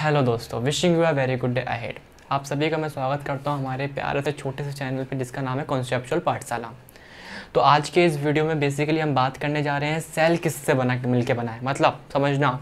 Hello दोस्तों, wishing you a very good day ahead. आप सभी का मैं स्वागत करता हूं हमारे प्यारे से छोटे से चैनल पे जिसका नाम है कॉन्सेप्चुअल पाठशाला। तो आज के इस वीडियो में बेसिकली हम बात करने जा रहे हैं सेल किससे मिलके बना है। मतलब समझना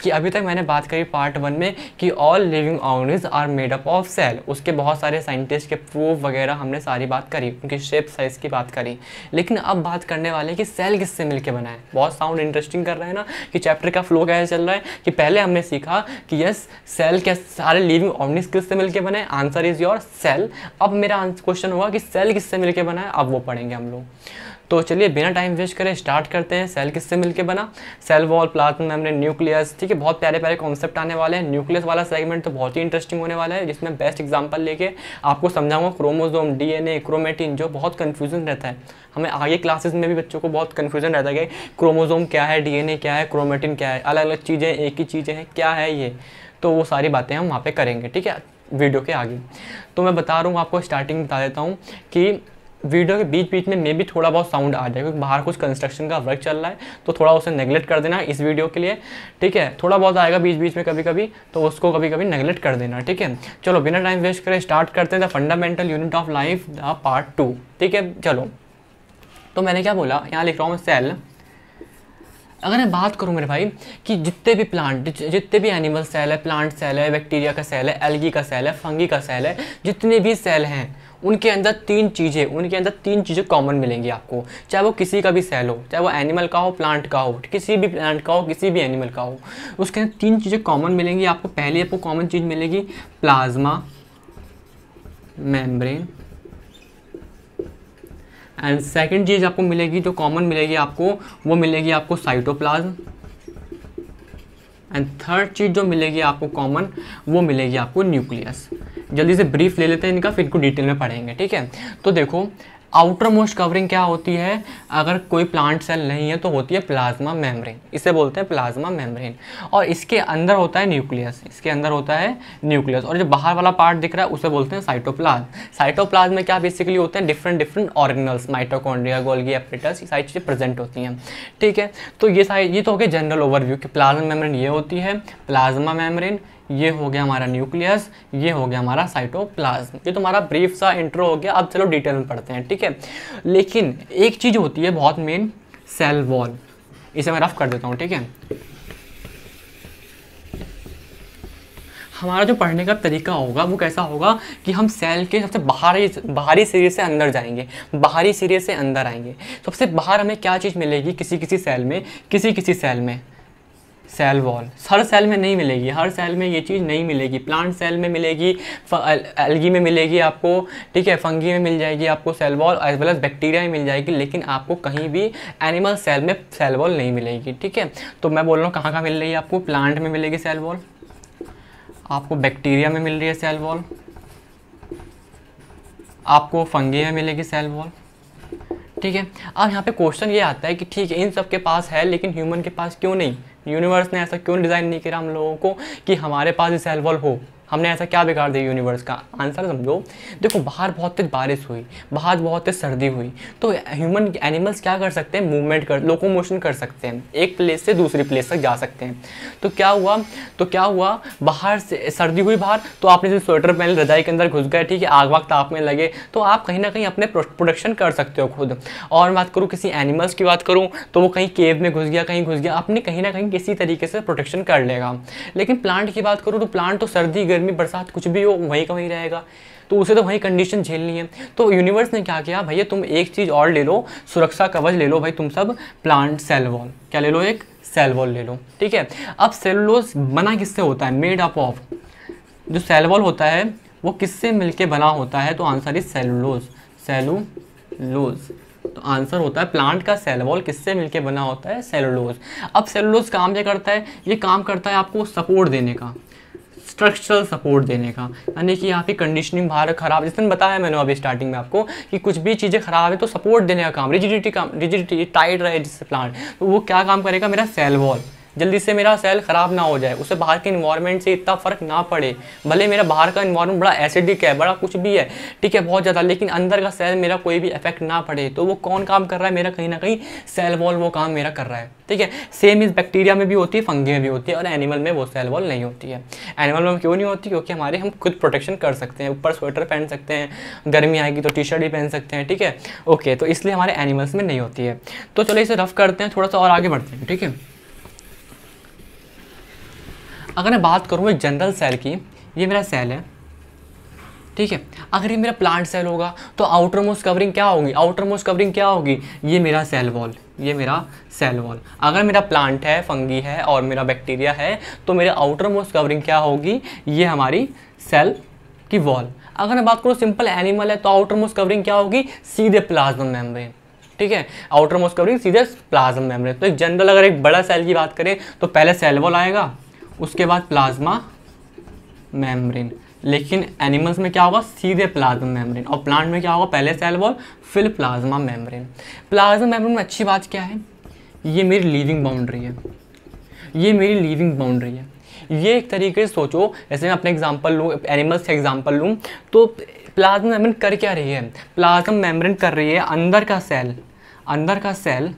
कि अभी तक मैंने बात करी पार्ट 1 में कि all living organism are made up of cell. उसके बहुत सारे साइंटिस्ट के प्रूफ वगैरह हमने सारी बात करी, उनकी शेप साइज़ की बात करी। लेकिन अब बात करने वाले हैं कि सेल किससे मिलके बना है। बहुत साउंड इंटरेस्टिंग कर रहा है ना कि चैप्टर का फ्लो कैसे चल रहा है। कि पहले हमने सीखा कि यस सेल के सारे लिविंग ऑर्गेनिज्म किससे मिलके बने, आंसर इज योर सेल। अब मेरा क्वेश्चन होगा कि सेल किससे मिलके बना है, अब वो पढ़ेंगे हम लोग। तो चलिए बिना टाइम वेस्ट करें स्टार्ट करते हैं। सेल किससे मिलके बना, cell wall, plasma membrane, nucleus. ठीक है, बहुत प्यारे प्यारे कॉन्सेप्ट आने वाले हैं। न्यूक्लियस वाला सेगमेंट तो बहुत ही इंटरेस्टिंग होने वाला है, जिसमें बेस्ट एग्जांपल लेके आपको समझाऊंगा क्रोमोसोम, डीएनए, क्रोमेटिन, जो बहुत कंफ्यूजन रहता है। हमें आगे क्लासेस में भी बच्चों को बहुत कंफ्यूजन रहता है कि क्रोमोसोम क्या है, डीएनए क्या है, क्रोमेटिन क्या है, अलग अलग चीज़ें एक ही चीज़ें हैं, क्या है ये। तो वो सारी बातें हम वहाँ पे करेंगे, ठीक है, वीडियो के आगे। तो मैं बता रहा हूँ आपको, स्टार्टिंग बता देता हूँ कि वीडियो के बीच बीच में मे भी थोड़ा बहुत साउंड आ जाए, क्योंकि बाहर कुछ कंस्ट्रक्शन का वर्क चल रहा है, तो थोड़ा उसे नेगलेक्ट कर देना इस वीडियो के लिए, ठीक है। थोड़ा बहुत आएगा बीच बीच में कभी कभी, तो उसको कभी कभी नेगलेक्ट कर देना, ठीक है। चलो बिना टाइम वेस्ट करें स्टार्ट करते हैं the fundamental unit of life the part 2, ठीक है। चलो, तो मैंने क्या बोला, यहाँ लिख रहा हूँ मैं सेल। अगर मैं बात करूँ मेरे भाई कि जितने भी प्लांट, जितने भी एनिमल सेल है, प्लांट सेल है, बैक्टीरिया का सेल है, एल्गी का सेल है, फंगी का सेल है, जितने भी सेल हैं उनके अंदर तीन चीज़ें कॉमन मिलेंगी आपको। चाहे वो किसी का भी सेल हो, चाहे वो एनिमल का हो, प्लांट का हो, किसी भी प्लांट का हो, किसी भी एनिमल का हो, उसके अंदर तीन चीज़ें कॉमन मिलेंगी आपको। पहली आपको कॉमन चीज़ मिलेगी प्लाज्मा मेम्ब्रेन, एंड सेकंड चीज़ आपको मिलेगी जो कॉमन मिलेगी आपको, वो मिलेगी आपको साइटोप्लाज्म, एंड थर्ड चीज़ जो मिलेगी आपको कॉमन, वो मिलेगी आपको न्यूक्लियस। जल्दी से ब्रीफ ले लेते हैं इनका, फिर इनको डिटेल में पढ़ेंगे, ठीक है। तो देखो, आउटर मोस्ट कवरिंग क्या होती है, अगर कोई प्लांट सेल नहीं है तो होती है प्लाज्मा मेम्ब्रेन, इसे बोलते हैं प्लाज्मा मेम्ब्रेन। और इसके अंदर होता है न्यूक्लियस, इसके अंदर होता है न्यूक्लियस। और जो बाहर वाला पार्ट दिख रहा है उसे बोलते हैं साइटोप्लाज्म। साइटोप्लाज्म में क्या बेसिकली होते हैं, different organelles, mitochondria, Golgi apparatus, ये सारी चीज़ें प्रेजेंट होती हैं, ठीक है। तो ये तो हो गया जनरल ओवरव्यू कि प्लाज्मा मेम्ब्रेन ये होती है, प्लाज्मा मेम्ब्रेन ये हो गया हमारा न्यूक्लियस, ये हो गया हमारा साइटोप्लाज्म। ये तो हमारा ब्रीफ सा इंट्रो हो गया। अब चलो डिटेल में पढ़ते हैं, ठीक है। लेकिन एक चीज़ होती है बहुत मेन, सेल वॉल। इसे मैं रफ कर देता हूँ, ठीक है। हमारा जो पढ़ने का तरीका होगा वो कैसा होगा कि हम सेल के सबसे बाहरी सिरे से अंदर जाएंगे, बाहरी सिरे से अंदर आएंगे। सबसे बाहर हमें क्या चीज़ मिलेगी, किसी सेल में, किसी सेल में सेल वॉल। हर सेल में नहीं मिलेगी, हर सेल में ये चीज़ नहीं मिलेगी। प्लांट सेल में मिलेगी, एल्गी में मिलेगी आपको, ठीक है, फंगी में मिल जाएगी आपको cell wall, as well as bacteria में मिल जाएगी। लेकिन आपको कहीं भी एनिमल सेल में सेल वॉल नहीं मिलेगी, ठीक है। तो मैं बोल रहा हूँ कहाँ मिल रही है आपको, प्लांट में मिलेगी सेल वॉल, आपको बैक्टीरिया में मिल रही है सेल वॉल, आपको फंगी में मिलेगी सेल वॉल, ठीक है। अब यहाँ पे क्वेश्चन ये आता है कि ठीक है इन सब के पास है, लेकिन ह्यूमन के पास क्यों नहीं, यूनिवर्स ने ऐसा क्यों डिज़ाइन नहीं किया हम लोगों को कि हमारे पास ही सेल वॉल हो। हमने ऐसा क्या बिगाड़ दिया यूनिवर्स का, आंसर समझो। देखो, बाहर बहुत तेज बारिश हुई, बाहर बहुत तेज सर्दी हुई, तो ह्यूमन एनिमल्स क्या कर सकते हैं, मूवमेंट लोकोमोशन कर सकते हैं, एक प्लेस से दूसरी प्लेस तक जा सकते हैं। तो क्या हुआ, बाहर से सर्दी हुई बाहर, तो आपने जो स्वेटर पहन रजाई के अंदर घुस गए, ठीक है, आग वाग ताप में लगे, तो आप कहीं ना कहीं अपने प्रोटेक्शन कर सकते हो खुद। और बात करूँ किसी एनिमल्स की बात करूँ तो वो कहीं केव में घुस गया, कहीं घुस गया, अपने कहीं ना कहीं किसी तरीके से प्रोटेक्शन कर लेगा। लेकिन प्लांट की बात करूँ तो प्लांट तो सर्दी गर्मी बरसात कुछ भी हो वहीं का वहीं रहेगा, तो उसे तो वही कंडीशन झेलनी है। तो यूनिवर्स ने क्या किया, भैया तुम एक चीज़ और ले लो, सुरक्षा कवच ले लो भाई, तुम सब प्लांट सेल वॉल, क्या ले लो, एक सेल वॉल ले लो, ठीक है। अब सेलुलोज बना किससे होता है, मेड अप ऑफ, जो सेल वॉल होता है वो किससे मिलके बना होता है, तो आंसर इज सेलुलोज, सेलुलोज। तो आंसर होता है प्लांट का सेल वॉल किससे मिलके बना होता है, सेलुलोज। अब सेलुलोज काम क्या करता है, ये काम करता है आपको सपोर्ट देने का, स्ट्रक्चरल सपोर्ट देने का, यानी कि यहाँ पे कंडीशनिंग बाहर खराब, जिस दिन बताया मैंने अभी स्टार्टिंग में आपको कि कुछ भी चीज़ें खराब है तो सपोर्ट देने का काम, रिजिडिटी टाइट रहे जिससे प्लांट, तो वो क्या काम करेगा, मेरा सेल वॉल जल्दी से मेरा सेल ख़राब ना हो जाए, उसे बाहर के इन्वायरमेंट से इतना फ़र्क ना पड़े। भले मेरा बाहर का इन्वायरमेंट बड़ा एसिडिक है, बड़ा कुछ भी है, ठीक है, बहुत ज़्यादा, लेकिन अंदर का सेल मेरा कोई भी इफेक्ट ना पड़े। तो वो कौन काम कर रहा है मेरा, कहीं ना कहीं सेल वॉल वो काम मेरा कर रहा है, ठीक है। सेम इस बैक्टीरिया में भी होती है, फंगी में भी होती है, और एनिमल में वो सेल वॉल नहीं होती है। एनिमल में क्यों नहीं होती, क्योंकि हमारे हम खुद प्रोटेक्शन कर सकते हैं, ऊपर स्वेटर पहन सकते हैं, गर्मी आएगी तो टी शर्ट भी पहन सकते हैं, ठीक है, ओके। तो इसलिए हमारे एनिमल्स में नहीं होती है। तो चलो इसे रफ करते हैं, थोड़ा सा और आगे बढ़ते हैं, ठीक है। अगर मैं बात करूँ एक जनरल सेल की, ये मेरा सेल है, ठीक है। अगर ये मेरा प्लांट सेल होगा तो आउटर मोस्ट कवरिंग क्या होगी, आउटर मोस्ट कवरिंग क्या होगी, ये मेरा सेल वॉल, ये मेरा सेल वॉल। अगर मेरा प्लांट है, फंगी है और मेरा बैक्टीरिया है, तो मेरा आउटर मोस्ट कवरिंग क्या होगी, ये हमारी सेल की वॉल। अगर मैं बात करूँ सिंपल एनिमल है, तो आउटर मोस्ट कवरिंग क्या होगी, सीधे प्लाज्मा मेम्ब्रेन, ठीक है, आउटर मोस्ट कवरिंग सीधे प्लाज्मा मेम्ब्रेन। तो एक जनरल अगर एक बड़ा सेल की बात करें तो पहले सेल वॉल आएगा, उसके बाद प्लाज्मा मेम्ब्रेन। लेकिन एनिमल्स में क्या होगा, सीधे प्लाज्मा मेम्ब्रेन, और प्लांट में क्या होगा, पहले सेल वॉल फिर प्लाज्मा मेम्ब्रेन। प्लाज्मा मेम्ब्रेन में अच्छी बात क्या है, ये मेरी लिविंग बाउंड्री है, ये मेरी लिविंग बाउंड्री है। ये एक तरीके से सोचो, जैसे मैं अपने एग्जांपल लूँ, एनिमल्स से एग्जांपल लूँ, तो प्लाज्मा मेम्ब्रेन कर क्या रही है, प्लाज्मा मेम्ब्रेन कर रही है अंदर का सेल, अंदर का सेल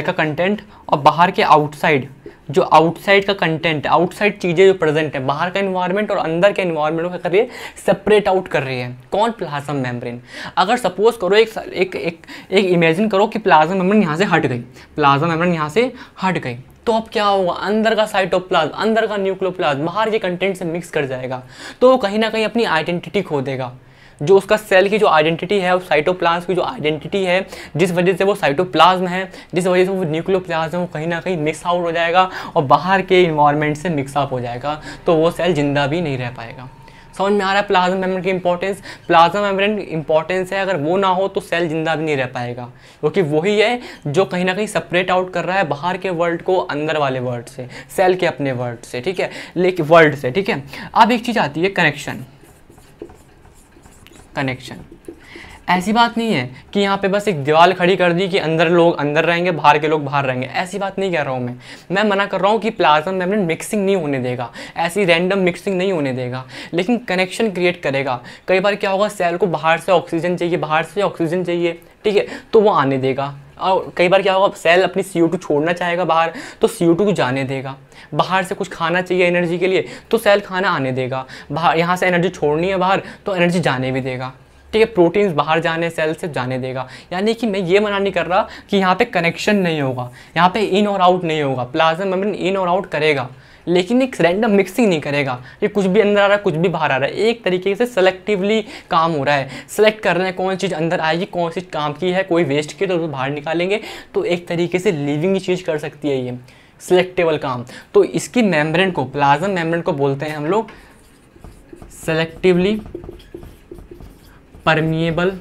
का कंटेंट, और बाहर के आउटसाइड, जो आउटसाइड का कंटेंट, आउटसाइड चीज़ें जो प्रेजेंट है, बाहर का इन्वायरमेंट और अंदर के इन्वायरमेंट को कर रही है, सेपरेट आउट कर रही है। कौन, प्लाज्मा मेम्ब्रेन। अगर सपोज करो एक इमेजिन करो कि प्लाज्मा मेम्ब्रेन यहाँ से हट गई, प्लाज्मा मेम्ब्रेन यहाँ से हट गई, तो अब क्या होगा, अंदर का साइटोप्लाज्म, अंदर का न्यूक्लियोप्लाज्म बाहर के कंटेंट से मिक्स कर जाएगा, तो वो कहीं ना कहीं अपनी आइडेंटिटी खो देगा। जो उसका सेल की जो आइडेंटिटी है, उस साइटोप्लाज्म की जो आइडेंटिटी है, जिस वजह से वो साइटोप्लाज्म है, जिस वजह से वो न्यूक्लियोप्लाज्म है, वो कहीं ना कहीं मिक्स आउट हो जाएगा और बाहर के इन्वायरमेंट से मिक्स अप हो जाएगा, तो वो सेल जिंदा भी नहीं रह पाएगा। समझ में आ रहा है प्लाज्मा मेम्ब्रेन की इंपॉर्टेंस। प्लाज्मा मेम्ब्रेन इंपॉर्टेंस है, अगर वो ना हो तो सेल जिंदा भी नहीं रह पाएगा, क्योंकि वही है जो कहीं ना कहीं सेपरेट आउट कर रहा है बाहर के वर्ल्ड को अंदर वाले वर्ल्ड से, सेल के अपने वर्ल्ड से, ठीक है, लेकिन वर्ल्ड से, ठीक है। अब एक चीज़ आती है कनेक्शन। कनेक्शन ऐसी बात नहीं है कि यहाँ पे बस एक दीवार खड़ी कर दी कि अंदर लोग अंदर रहेंगे, बाहर के लोग बाहर रहेंगे, ऐसी बात नहीं कह रहा हूँ मैं मना कर रहा हूँ कि प्लाज्मा मेम्ब्रेन मिक्सिंग नहीं होने देगा, ऐसी रैंडम मिक्सिंग नहीं होने देगा, लेकिन कनेक्शन क्रिएट करेगा। कई बार क्या होगा, सेल को बाहर से ऑक्सीजन चाहिए, बाहर से ऑक्सीजन चाहिए, ठीक है, तो वो आने देगा। और कई बार क्या होगा, सेल अपनी CO2 छोड़ना चाहेगा बाहर, तो CO2 को जाने देगा। बाहर से कुछ खाना चाहिए एनर्जी के लिए, तो सेल खाना आने देगा। बाहर यहाँ से एनर्जी छोड़नी है बाहर, तो एनर्जी जाने भी देगा, ठीक है, प्रोटीन्स बाहर जाने, सेल से जाने देगा। यानी कि मैं ये मना नहीं कर रहा कि यहाँ पे कनेक्शन नहीं होगा, यहाँ पे इन और आउट नहीं होगा, प्लाज्मा मेम्ब्रेन इन और आउट करेगा, लेकिन एक रैंडम मिक्सिंग नहीं करेगा कि कुछ भी अंदर आ रहा है कुछ भी बाहर आ रहा है। एक तरीके से सेलेक्टिवली काम हो रहा है, सेलेक्ट कर रहे हैं कौन चीज़ अंदर आएगी, कौन सी काम की है, कोई वेस्ट की तो उसको बाहर निकालेंगे। तो एक तरीके से लिविंग चीज़ कर सकती है ये सिलेक्टेबल काम। तो इसकी मेम्ब्रेन को, प्लाज्मा मेम्ब्रेन को बोलते हैं हम लोग selectively permeable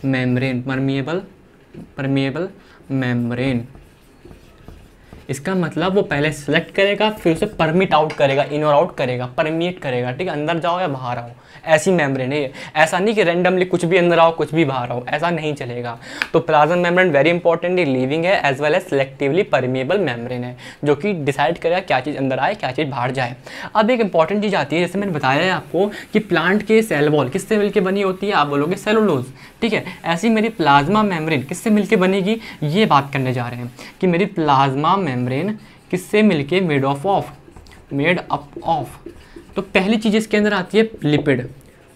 membrane, permeable membrane. इसका मतलब वो पहले सेलेक्ट करेगा, फिर उसे परमिट आउट करेगा, इन और आउट करेगा, परमिएट करेगा, ठीक है, अंदर जाओ या बाहर आओ, ऐसी मेम्ब्रेन है ये। ऐसा नहीं कि रैंडमली कुछ भी अंदर आओ कुछ भी बाहर आओ, ऐसा नहीं चलेगा। तो plasma membrane very important, living है as well as selectively permeable membrane है, जो कि डिसाइड करेगा क्या चीज़ अंदर आए क्या चीज़ बाहर जाए। अब एक इंपॉर्टेंट चीज़ आती है, जैसे मैंने बताया है आपको कि प्लांट के सेल वॉल किससे मिलकर बनी होती है, आप बोलोगे सेलुलोज, ठीक है। ऐसी मेरी प्लाज्मा मेम्ब्रेन किससे मिलकर बनेगी, ये बात करने जा रहे हैं कि मेरी प्लाज्मा मेम्ब्रेन किससे मिलके मेड अप ऑफ। तो पहली चीज़ इसके अंदर आती है लिपिड,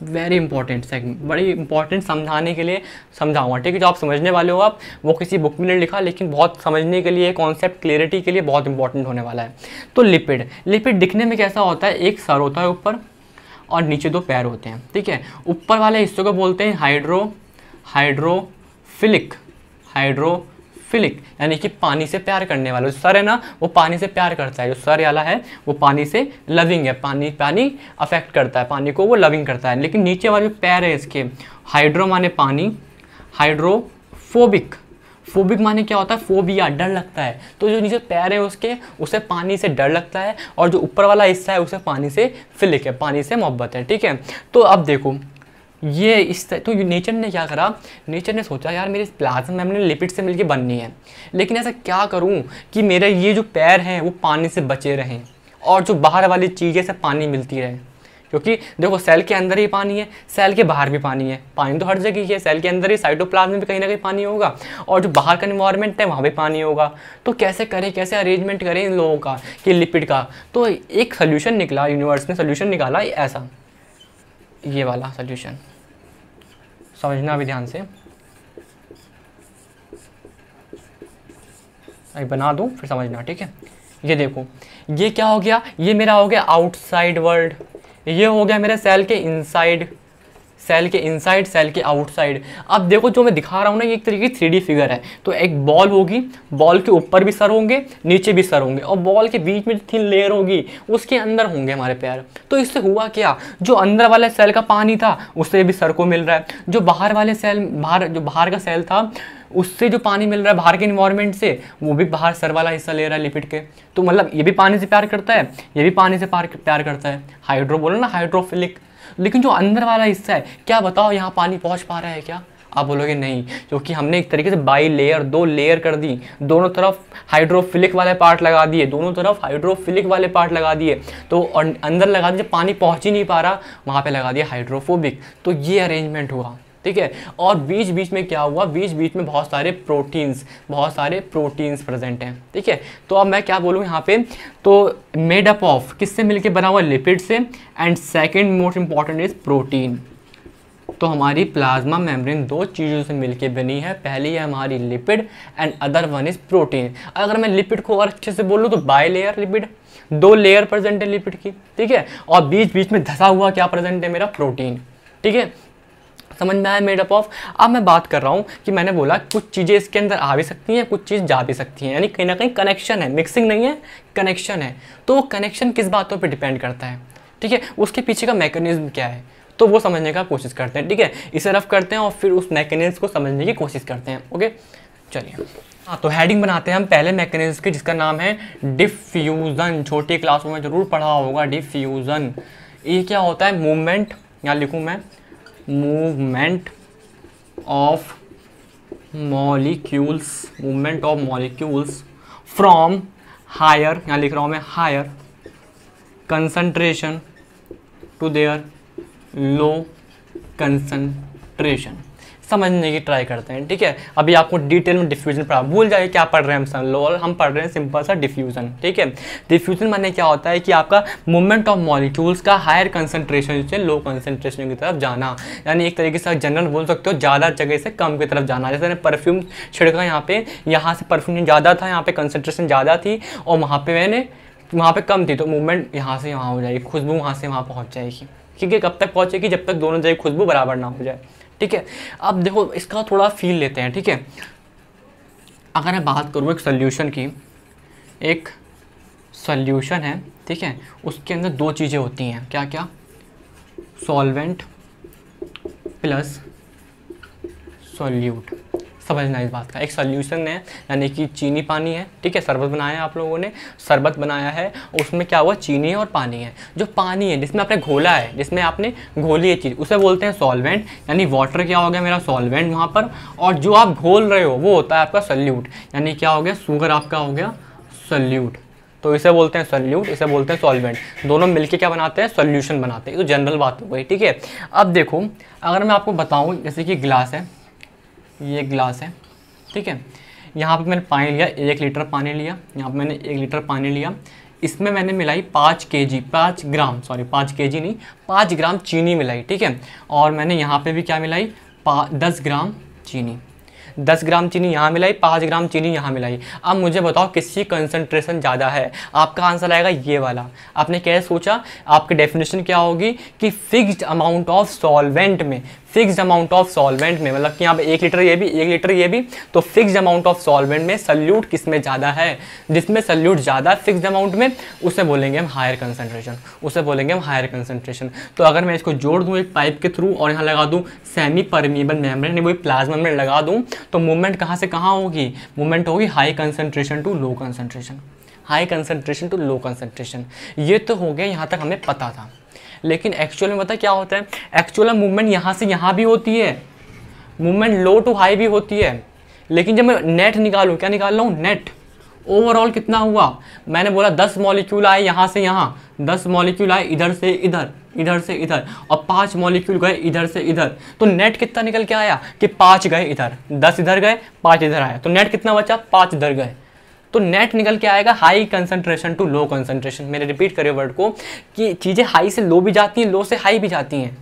वेरी इंपॉर्टेंट सेगमेंट, बड़ी इंपॉर्टेंट, समझाने के लिए समझाऊंगा, ठीक है, जो आप समझने वाले हो आप वो किसी बुक में नहीं लिखा, लेकिन बहुत समझने के लिए, कॉन्सेप्ट क्लियरिटी के लिए बहुत इंपॉर्टेंट होने वाला है। तो लिपिड दिखने में कैसा होता है, एक सर होता है ऊपर और नीचे दो पैर होते हैं, ठीक है। ऊपर वाले हिस्से को बोलते हैं हाइड्रोफिलिक, यानी कि पानी से प्यार करने वाला। जो सर है ना वो पानी से प्यार करता है, जो सर वाला है वो पानी से लविंग है, पानी अफेक्ट करता है, पानी को वो लविंग करता है। लेकिन नीचे वाले पैर है इसके, हाइड्रो माने पानी, हाइड्रोफोबिक, फोबिक माने क्या होता है, फोबिया, डर लगता है। तो जो नीचे पैर है उसके, उसे पानी से डर लगता है, और जो ऊपर वाला हिस्सा है उसे पानी से फिलिक है, पानी से मोहब्बत है, ठीक है। तो अब देखो ये इस तो नेचर ने क्या करा, नेचर ने सोचा यार मेरे प्लाज्मा मेम्ब्रेन लिपिड से मिलके बननी है, लेकिन ऐसा क्या करूं कि मेरे ये जो पैर हैं वो पानी से बचे रहें और जो बाहर वाली चीज़ें से पानी मिलती रहे। क्योंकि देखो सेल के अंदर ही पानी है, सेल के बाहर भी पानी है, पानी तो हर जगह ही है, सेल के अंदर ही साइटोप्लाज्म में भी कहीं ना कहीं पानी होगा और जो बाहर का इन्वायरमेंट है वहाँ भी पानी होगा। तो कैसे करें, कैसे अरेंजमेंट करें इन लोगों का कि लिपिड का। तो एक सोल्यूशन निकला, यूनिवर्स ने सोल्यूशन निकाला ऐसा, ये वाला सोल्यूशन समझना अभी ध्यान से, अभी बना दूँ फिर समझना, ठीक है। ये देखो ये क्या हो गया, ये मेरा हो गया आउटसाइड वर्ल्ड, ये हो गया मेरे सेल के इनसाइड, सेल के इनसाइड, सेल के आउटसाइड। अब देखो जो मैं दिखा रहा हूँ ना ये एक तरीके की 3D फिगर है। तो एक बॉल होगी, बॉल के ऊपर भी सर होंगे, नीचे भी सर होंगे और बॉल के बीच में जो थिन लेयर होगी उसके अंदर होंगे हमारे पैर। तो इससे हुआ क्या, जो अंदर वाले सेल का पानी था उससे भी सर को मिल रहा है, जो बाहर वाले सेल, जो बाहर का सेल था उससे जो पानी मिल रहा है बाहर के इन्वायरमेंट से, वो भी बाहर सर वाला हिस्सा ले रहा है लिपिड के। तो मतलब ये भी पानी से प्यार करता है, ये भी पानी से प्यार करता है, हाइड्रो बोलो ना, हाइड्रोफिलिक। लेकिन जो अंदर वाला हिस्सा है, क्या बताओ यहाँ पानी पहुँच पा रहा है क्या? आप बोलोगे नहीं, क्योंकि हमने एक तरीके से बाई लेयर, 2 लेयर कर दी, दोनों तरफ हाइड्रोफिलिक वाले पार्ट लगा दिए, दोनों तरफ हाइड्रोफिलिक वाले पार्ट लगा दिए। तो अंदर लगा दिए, पानी पहुँच ही नहीं पा रहा वहाँ पे लगा दिया हाइड्रोफोबिक। तो ये अरेंजमेंट हुआ, ठीक है। और बीच बीच में क्या हुआ, बीच बीच में बहुत सारे प्रोटीन्स प्रेजेंट हैं, ठीक है। तो अब मैं क्या बोलूँ यहाँ पे, तो मेड अप ऑफ किससे मिलके बना हुआ, लिपिड से, and second most important is protein. तो हमारी प्लाज्मा मेम्ब्रेन 2 चीज़ों से मिलके बनी है, पहली है हमारी lipid and other one is protein. अगर मैं लिपिड को और अच्छे से बोलूँ तो by layer lipid, 2 layer present है लिपिड की, ठीक है। और बीच बीच में धसा हुआ क्या प्रेजेंट है, मेरा प्रोटीन, ठीक है। समझ में आया मेड अप ऑफ। अब मैं बात कर रहा हूँ कि मैंने बोला कुछ चीज़ें इसके अंदर आ भी सकती हैं, कुछ चीज़ जा भी सकती हैं, यानी कहीं ना कहीं कनेक्शन है, मिक्सिंग नहीं है, कनेक्शन है। तो वो कनेक्शन किस बातों पे डिपेंड करता है, ठीक है, उसके पीछे का मैकेनिज्म क्या है, तो वो समझने का कोशिश करते हैं, ठीक है। इसे रफ करते हैं और फिर उस मैकेनिज्म को समझने की कोशिश करते हैं, ओके। चलिए हाँ, तो हेडिंग बनाते हैं हम पहले मैकेनिज्म की, जिसका नाम है डिफ्यूज़न। छोटी क्लासों में जरूर पढ़ा होगा डिफ्यूज़न। ये क्या होता है, मूवमेंट, यहाँ लिखूँ मैं, movement of molecules from higher, यहाँ लिख रहा हूँ मैं, higher concentration to there low concentration. समझने की ट्राई करते हैं, ठीक है। अभी आपको डिटेल में डिफ्यूजन पढ़ा, भूल जाइए क्या पढ़ रहे हैं हम पढ़ रहे हैं सिंपल सा डिफ्यूजन, ठीक है। डिफ्यूजन माने क्या होता है कि आपका मूवमेंट ऑफ मॉलिक्यूल्स का हायर कंसंट्रेशन से लो कंसंट्रेशन की तरफ जाना, यानी एक तरीके से जनरल बोल सकते हो, ज़्यादा जगह से कम की तरफ जाना। जैसे मैंने परफ्यूम छिड़का यहाँ से परफ्यूम ज़्यादा था, यहाँ पे कंसंट्रेशन ज़्यादा थी और वहाँ पे कम थी, तो मूवमेंट यहाँ से यहाँ हो जाएगी, खुशबू वहाँ से वहाँ पहुँच जाएगी, ठीक है। कब तक पहुँचेगी, जब तक दोनों जगह खुशबू बराबर ना हो जाए, ठीक है। अब देखो इसका थोड़ा फील लेते हैं, ठीक है। अगर मैं बात करूँ एक सोल्यूशन की, एक सोल्यूशन है, ठीक है, उसके अंदर 2 चीज़ें होती हैं, क्या क्या, सॉल्वेंट प्लस सॉल्यूट। समझना इस बात का, एक सोल्यूशन है यानी कि चीनी पानी है, ठीक है, शरबत बनाया है आप लोगों ने, शरबत बनाया है, उसमें क्या हुआ, चीनी और पानी है। जो पानी है जिसमें आपने घोला है, जिसमें आपने घोली है चीज़, उसे बोलते हैं सॉल्वेंट, यानी वाटर क्या हो गया मेरा सॉल्वेंट वहाँ पर, और जो आप घोल रहे हो वो होता है आपका सॉल्यूट, यानी क्या हो गया, शुगर आपका हो गया सॉल्यूट। तो इसे बोलते हैं सॉल्यूट, इसे बोलते हैं सॉल्वेंट। दोनों मिलके क्या बनाते हैं, सॉल्यूशन बनाते हैं। तो जनरल बात हो गई, ठीक है। अब देखो अगर मैं आपको बताऊँ, जैसे कि गिलास है, ये गिलास है, ठीक है, यहाँ पे मैंने पानी लिया, 1 लीटर पानी लिया, यहाँ पे मैंने 1 लीटर पानी लिया, इसमें मैंने मिलाई 5 ग्राम चीनी मिलाई, ठीक है। और मैंने यहाँ पे भी क्या मिलाई, 10 ग्राम चीनी, 10 ग्राम चीनी यहाँ मिलाई, 5 ग्राम चीनी यहाँ मिलाई। अब मुझे बताओ किसकी कंसंट्रेशन ज़्यादा है, आपका आंसर आएगा ये वाला। आपने कैसे सोचा, आपकी डेफिनेशन क्या होगी कि फिक्स्ड अमाउंट ऑफ सॉल्वेंट में, मतलब कि यहाँ पे 1 लीटर ये भी 1 लीटर ये भी, तो फिक्स्ड अमाउंट ऑफ सॉल्वेंट में सल्यूट किस में ज़्यादा है, जिसमें सल्यूट ज़्यादा फिक्स्ड अमाउंट में, उसे बोलेंगे हम हायर कंसंट्रेशन। तो अगर मैं इसको जोड़ दूँ एक पाइप के थ्रू और यहाँ लगा दूँ सेमी परमिएबल मेम्ब्रेन, वही प्लाज्मा में लगा दूँ, तो मूवमेंट कहाँ से कहाँ होगी, मूवमेंट होगी high concentration to low concentration. ये तो हो गया, यहाँ तक हमें पता था। लेकिन एक्चुअल में पता क्या होता है, एक्चुअल में मूवमेंट यहाँ से यहाँ भी होती है, मूवमेंट लो टू हाई भी होती है। लेकिन जब मैं नेट निकालूँ, क्या निकाल रहा हूँ, नेट ओवरऑल कितना हुआ, मैंने बोला 10 मॉलिक्यूल आए यहाँ से यहाँ, 10 मॉलिक्यूल आए इधर से इधर, इधर से इधर, और 5 मॉलिक्यूल गए इधर से इधर, तो नेट कितना निकल के आया कि 5 गए इधर, 10 इधर गए, 5 इधर आए, तो नेट कितना बचा, 5 इधर गए। तो नेट निकल के आएगा high concentration to low concentration. मैंने रिपीट करिए वर्ड को कि चीज़ें हाई से लो भी जाती हैं, लो से हाई भी जाती हैं,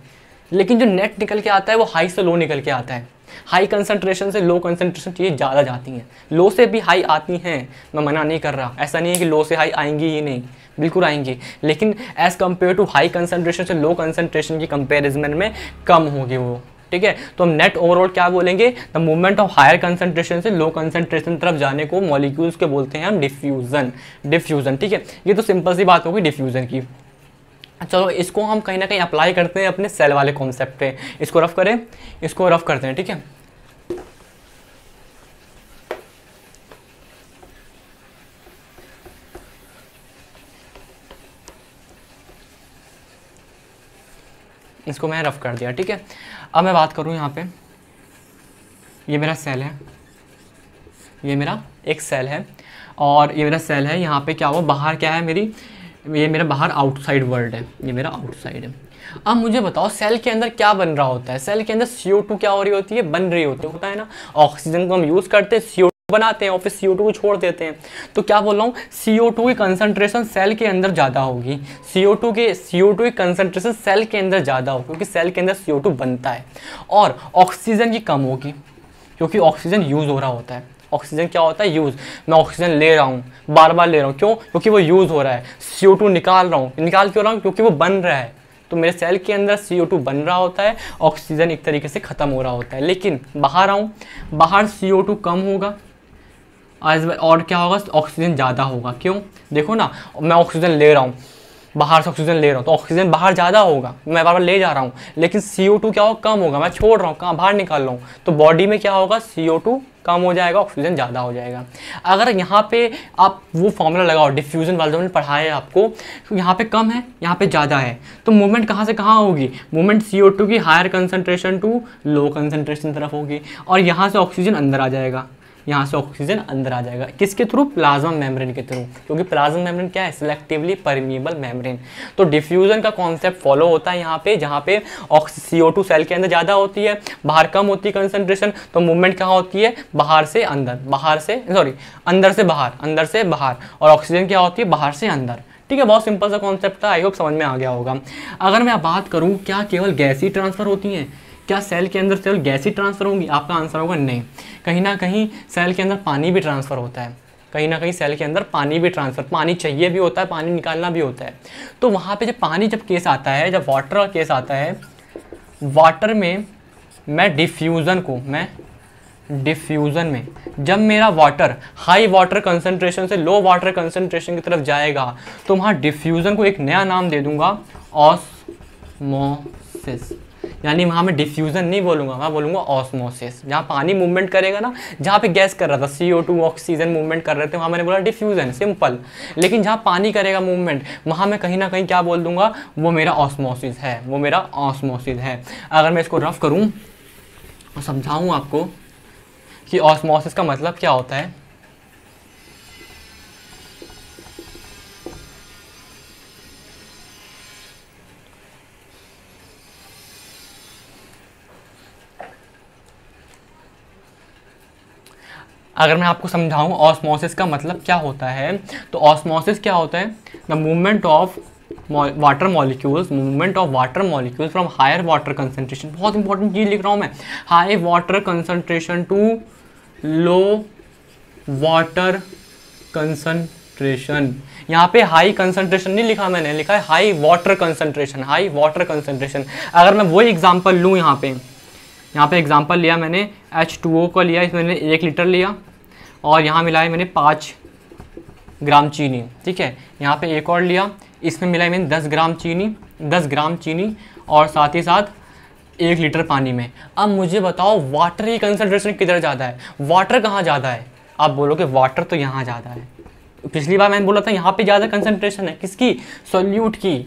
लेकिन जो नेट निकल के आता है वो हाई से लो निकल के आता है। हाई कंसंट्रेशन से लो कंसंट्रेशन चीज़ें ज़्यादा जाती हैं, लो से भी हाई आती हैं, मैं मना नहीं कर रहा, ऐसा नहीं है कि लो से हाई आएंगी ही नहीं, बिल्कुल आएंगी, लेकिन as compare to high concentration से लो कंसंट्रेशन की कंपेरिजन में कम होगी वो, ठीक है। तो हम नेट ओवरऑल क्या बोलेंगे, the movement of higher concentration से लो कंसंट्रेशन तरफ जाने को मॉलिक्यूल्स के बोलते हैं हम डिफ्यूजन, डिफ्यूजन, ठीक है। ये तो सिंपल सी बात होगी डिफ्यूजन की। चलो इसको हम कहीं ना कहीं अप्लाई करते हैं अपने सेल वाले कॉन्सेप्ट पे, इसको रफ करें, इसको रफ करते हैं, ठीक है। इसको मैं रफ कर दिया, ठीक है। अब मैं बात करूं यहाँ पे, ये मेरा सेल है, ये मेरा एक सेल है, और ये मेरा सेल है, यहाँ पे क्या हुआ, बाहर क्या है मेरी, ये मेरा बाहर आउटसाइड वर्ल्ड है, ये मेरा आउटसाइड है। अब मुझे बताओ सेल के अंदर क्या बन रहा होता है, सेल के अंदर CO2 क्या हो रही होती है, बन रही होती है, होता है ना। ऑक्सीजन को हम यूज़ करते हैं, CO2 बनाते हैं और फिर CO2 को छोड़ देते हैं। तो क्या बोल रहा हूँ, CO2 की कंसंट्रेशन सेल के अंदर ज़्यादा होगी, CO2 की कंसंट्रेशन सेल के अंदर ज़्यादा होगी, क्योंकि सेल के अंदर CO2 बनता है, और ऑक्सीजन की कम होगी, क्योंकि ऑक्सीजन यूज़ हो रहा होता है। ऑक्सीजन क्या होता है, यूज़, मैं ऑक्सीजन ले रहा हूँ, बार बार ले रहा हूँ, क्यों, क्योंकि वो यूज़ हो रहा है। CO2 निकाल रहा हूँ, निकाल क्यों रहा हूँ, क्योंकि वो बन रहा है। तो मेरे सेल के अंदर CO2 बन रहा होता है, ऑक्सीजन एक तरीके से ख़त्म हो रहा होता है। लेकिन बाहर आऊँ, बाहर CO2 कम होगा, और क्या होगा, ऑक्सीजन ज़्यादा होगा। क्यों, देखो ना, मैं ऑक्सीजन ले रहा हूँ, बाहर से ऑक्सीजन ले रहा हूँ, तो ऑक्सीजन बाहर ज़्यादा होगा, मैं बार बार ले जा रहा हूँ, लेकिन CO2 क्या होगा, कम होगा, मैं छोड़ रहा हूँ, कहाँ बाहर निकाल रहा हूँ, तो बॉडी में क्या होगा, CO2 कम हो जाएगा, ऑक्सीजन ज़्यादा हो जाएगा। अगर यहाँ पे आप वो फॉर्मूला लगाओ डिफ्यूजन वाला जो मैंने पढ़ाया है आपको, तो यहाँ पे कम है, यहाँ पे ज़्यादा है, तो मूवमेंट कहाँ से कहाँ होगी, मूवमेंट CO2 की higher concentration to low concentration तरफ होगी, और यहाँ से ऑक्सीजन अंदर आ जाएगा, यहाँ से ऑक्सीजन अंदर आ जाएगा, किसके थ्रू, प्लाज्मा मेम्ब्रेन के थ्रू, क्योंकि प्लाज्मा मेम्ब्रेन क्या है, सिलेक्टिवली परमिएबल मेम्ब्रेन। तो डिफ्यूजन का कॉन्सेप्ट फॉलो होता है यहाँ पे, जहाँ पे CO2 सेल के अंदर ज़्यादा होती है, बाहर कम होती है कंसंट्रेशन, तो मूवमेंट कहाँ होती है, बाहर से अंदर, बाहर से सॉरी अंदर से बाहर, अंदर से बाहर, और ऑक्सीजन क्या होती है, बाहर से अंदर, ठीक है। बहुत सिंपल सा कॉन्सेप्ट था, आई होप समझ में आ गया होगा। अगर मैं बात करूँ क्या केवल गैस ही ट्रांसफ़र होती हैं, क्या सेल के अंदर केवल गैस ही ट्रांसफ़र होंगी, आपका आंसर होगा नहीं, कहीं ना कहीं सेल के अंदर पानी भी ट्रांसफ़र होता है, कहीं ना कहीं सेल के अंदर पानी भी ट्रांसफ़र, पानी चाहिए भी होता है, पानी निकालना भी होता है। तो वहाँ पे जब पानी जब केस आता है, जब वाटर का केस आता है, वाटर में मैं डिफ्यूज़न में जब मेरा वाटर हाई वाटर कंसंट्रेशन से लो वाटर कंसंट्रेशन की तरफ जाएगा, तो वहाँ डिफ्यूज़न को एक नया नाम दे दूंगा, ऑस्मोसिस। यानी वहाँ मैं डिफ्यूज़न नहीं बोलूँगा, मैं बोलूँगा ऑस्मोसिस। जहाँ पानी मूवमेंट करेगा ना, जहाँ पे गैस कर रहा था, CO2 ऑक्सीजन मूवमेंट कर रहे थे, वहाँ मैंने बोला डिफ्यूज़न, सिंपल। लेकिन जहाँ पानी करेगा मूवमेंट, वहाँ मैं कहीं ना कहीं क्या बोल दूँगा, वो मेरा ऑस्मोसिस है, वो मेरा ऑस्मोसिस है। अगर मैं इसको रफ करूँ और समझाऊँ आपको कि ऑस्मोसिस का मतलब क्या होता है, अगर मैं आपको समझाऊं ऑस्मोसिस का मतलब क्या होता है, तो ऑस्मोसिस क्या होता है, the movement of water molecules, movement of water molecules from higher water concentration, बहुत इंपॉर्टेंट चीज़ लिख रहा हूँ मैं, high water concentration to low water concentration. यहाँ पे हाई कंसंट्रेशन नहीं लिखा मैंने, लिखा है high water concentration, high water concentration. अगर मैं वही एग्जांपल लूँ, यहाँ पे एग्जांपल लिया मैंने H2O का लिया, इसमें मैंने 1 लीटर लिया, और यहाँ मिलाया मैंने 5 ग्राम चीनी, ठीक है। यहाँ पे एक और लिया, इसमें मिलाई मैंने 10 ग्राम चीनी, और साथ ही साथ 1 लीटर पानी में। अब मुझे बताओ वाटर की कंसंट्रेशन किधर ज़्यादा है, वाटर कहाँ ज़्यादा है, आप बोलोगे वाटर तो यहाँ ज़्यादा है। पिछली बार मैंने बोला था यहाँ पे ज़्यादा कंसंट्रेशन है, किसकी, सॉल्यूट की,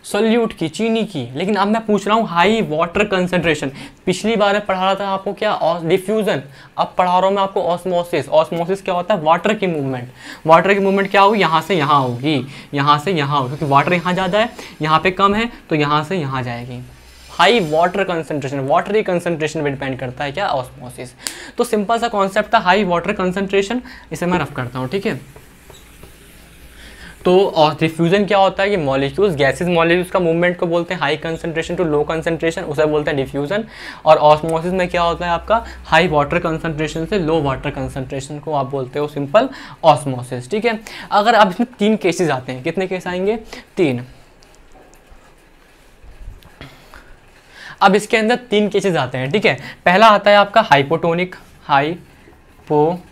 सोल्यूट की, चीनी की। लेकिन अब मैं पूछ रहा हूँ हाई वाटर कंसंट्रेशन। पिछली बार मैं पढ़ा रहा था आपको क्या, डिफ्यूजन। अब पढ़ा रहा हूँ मैं आपको ऑस्मोसिस। ऑस्मोसिस क्या होता है, वाटर की मूवमेंट। वाटर की मूवमेंट क्या होगी, यहाँ से यहाँ होगी, यहाँ से यहाँ होगी, क्योंकि वाटर यहाँ ज़्यादा है, यहाँ पे कम है, तो यहाँ से यहाँ जाएगी। हाई वाटर कंसंट्रेशन, वाटर की कंसंट्रेशन पे डिपेंड करता है क्या, ऑस्मोसिस। तो सिंपल सा कॉन्सेप्ट था हाई वाटर कंसंट्रेशन। इसे मैं रफ करता हूँ, ठीक है। तो और डिफ्यूजन क्या होता है कि मॉलिक्यूल्स, गैसेस मॉलिक्यूल्स का मूवमेंट को बोलते हैं high concentration to low concentration, उसे बोलते हैं डिफ्यूजन। और ऑस्मोसिस में क्या होता है आपका, हाई वाटर कंसंट्रेशन से लो वाटर कंसंट्रेशन को आप बोलते हो सिंपल ऑस्मोसिस, ठीक है। अगर अब इसमें 3 केसेस आते हैं, कितने केस आएंगे, 3। अब इसके अंदर 3 केसेस आते हैं, ठीक है। पहला आता है आपका हाइपोटोनिक, हाइपोटोनिक।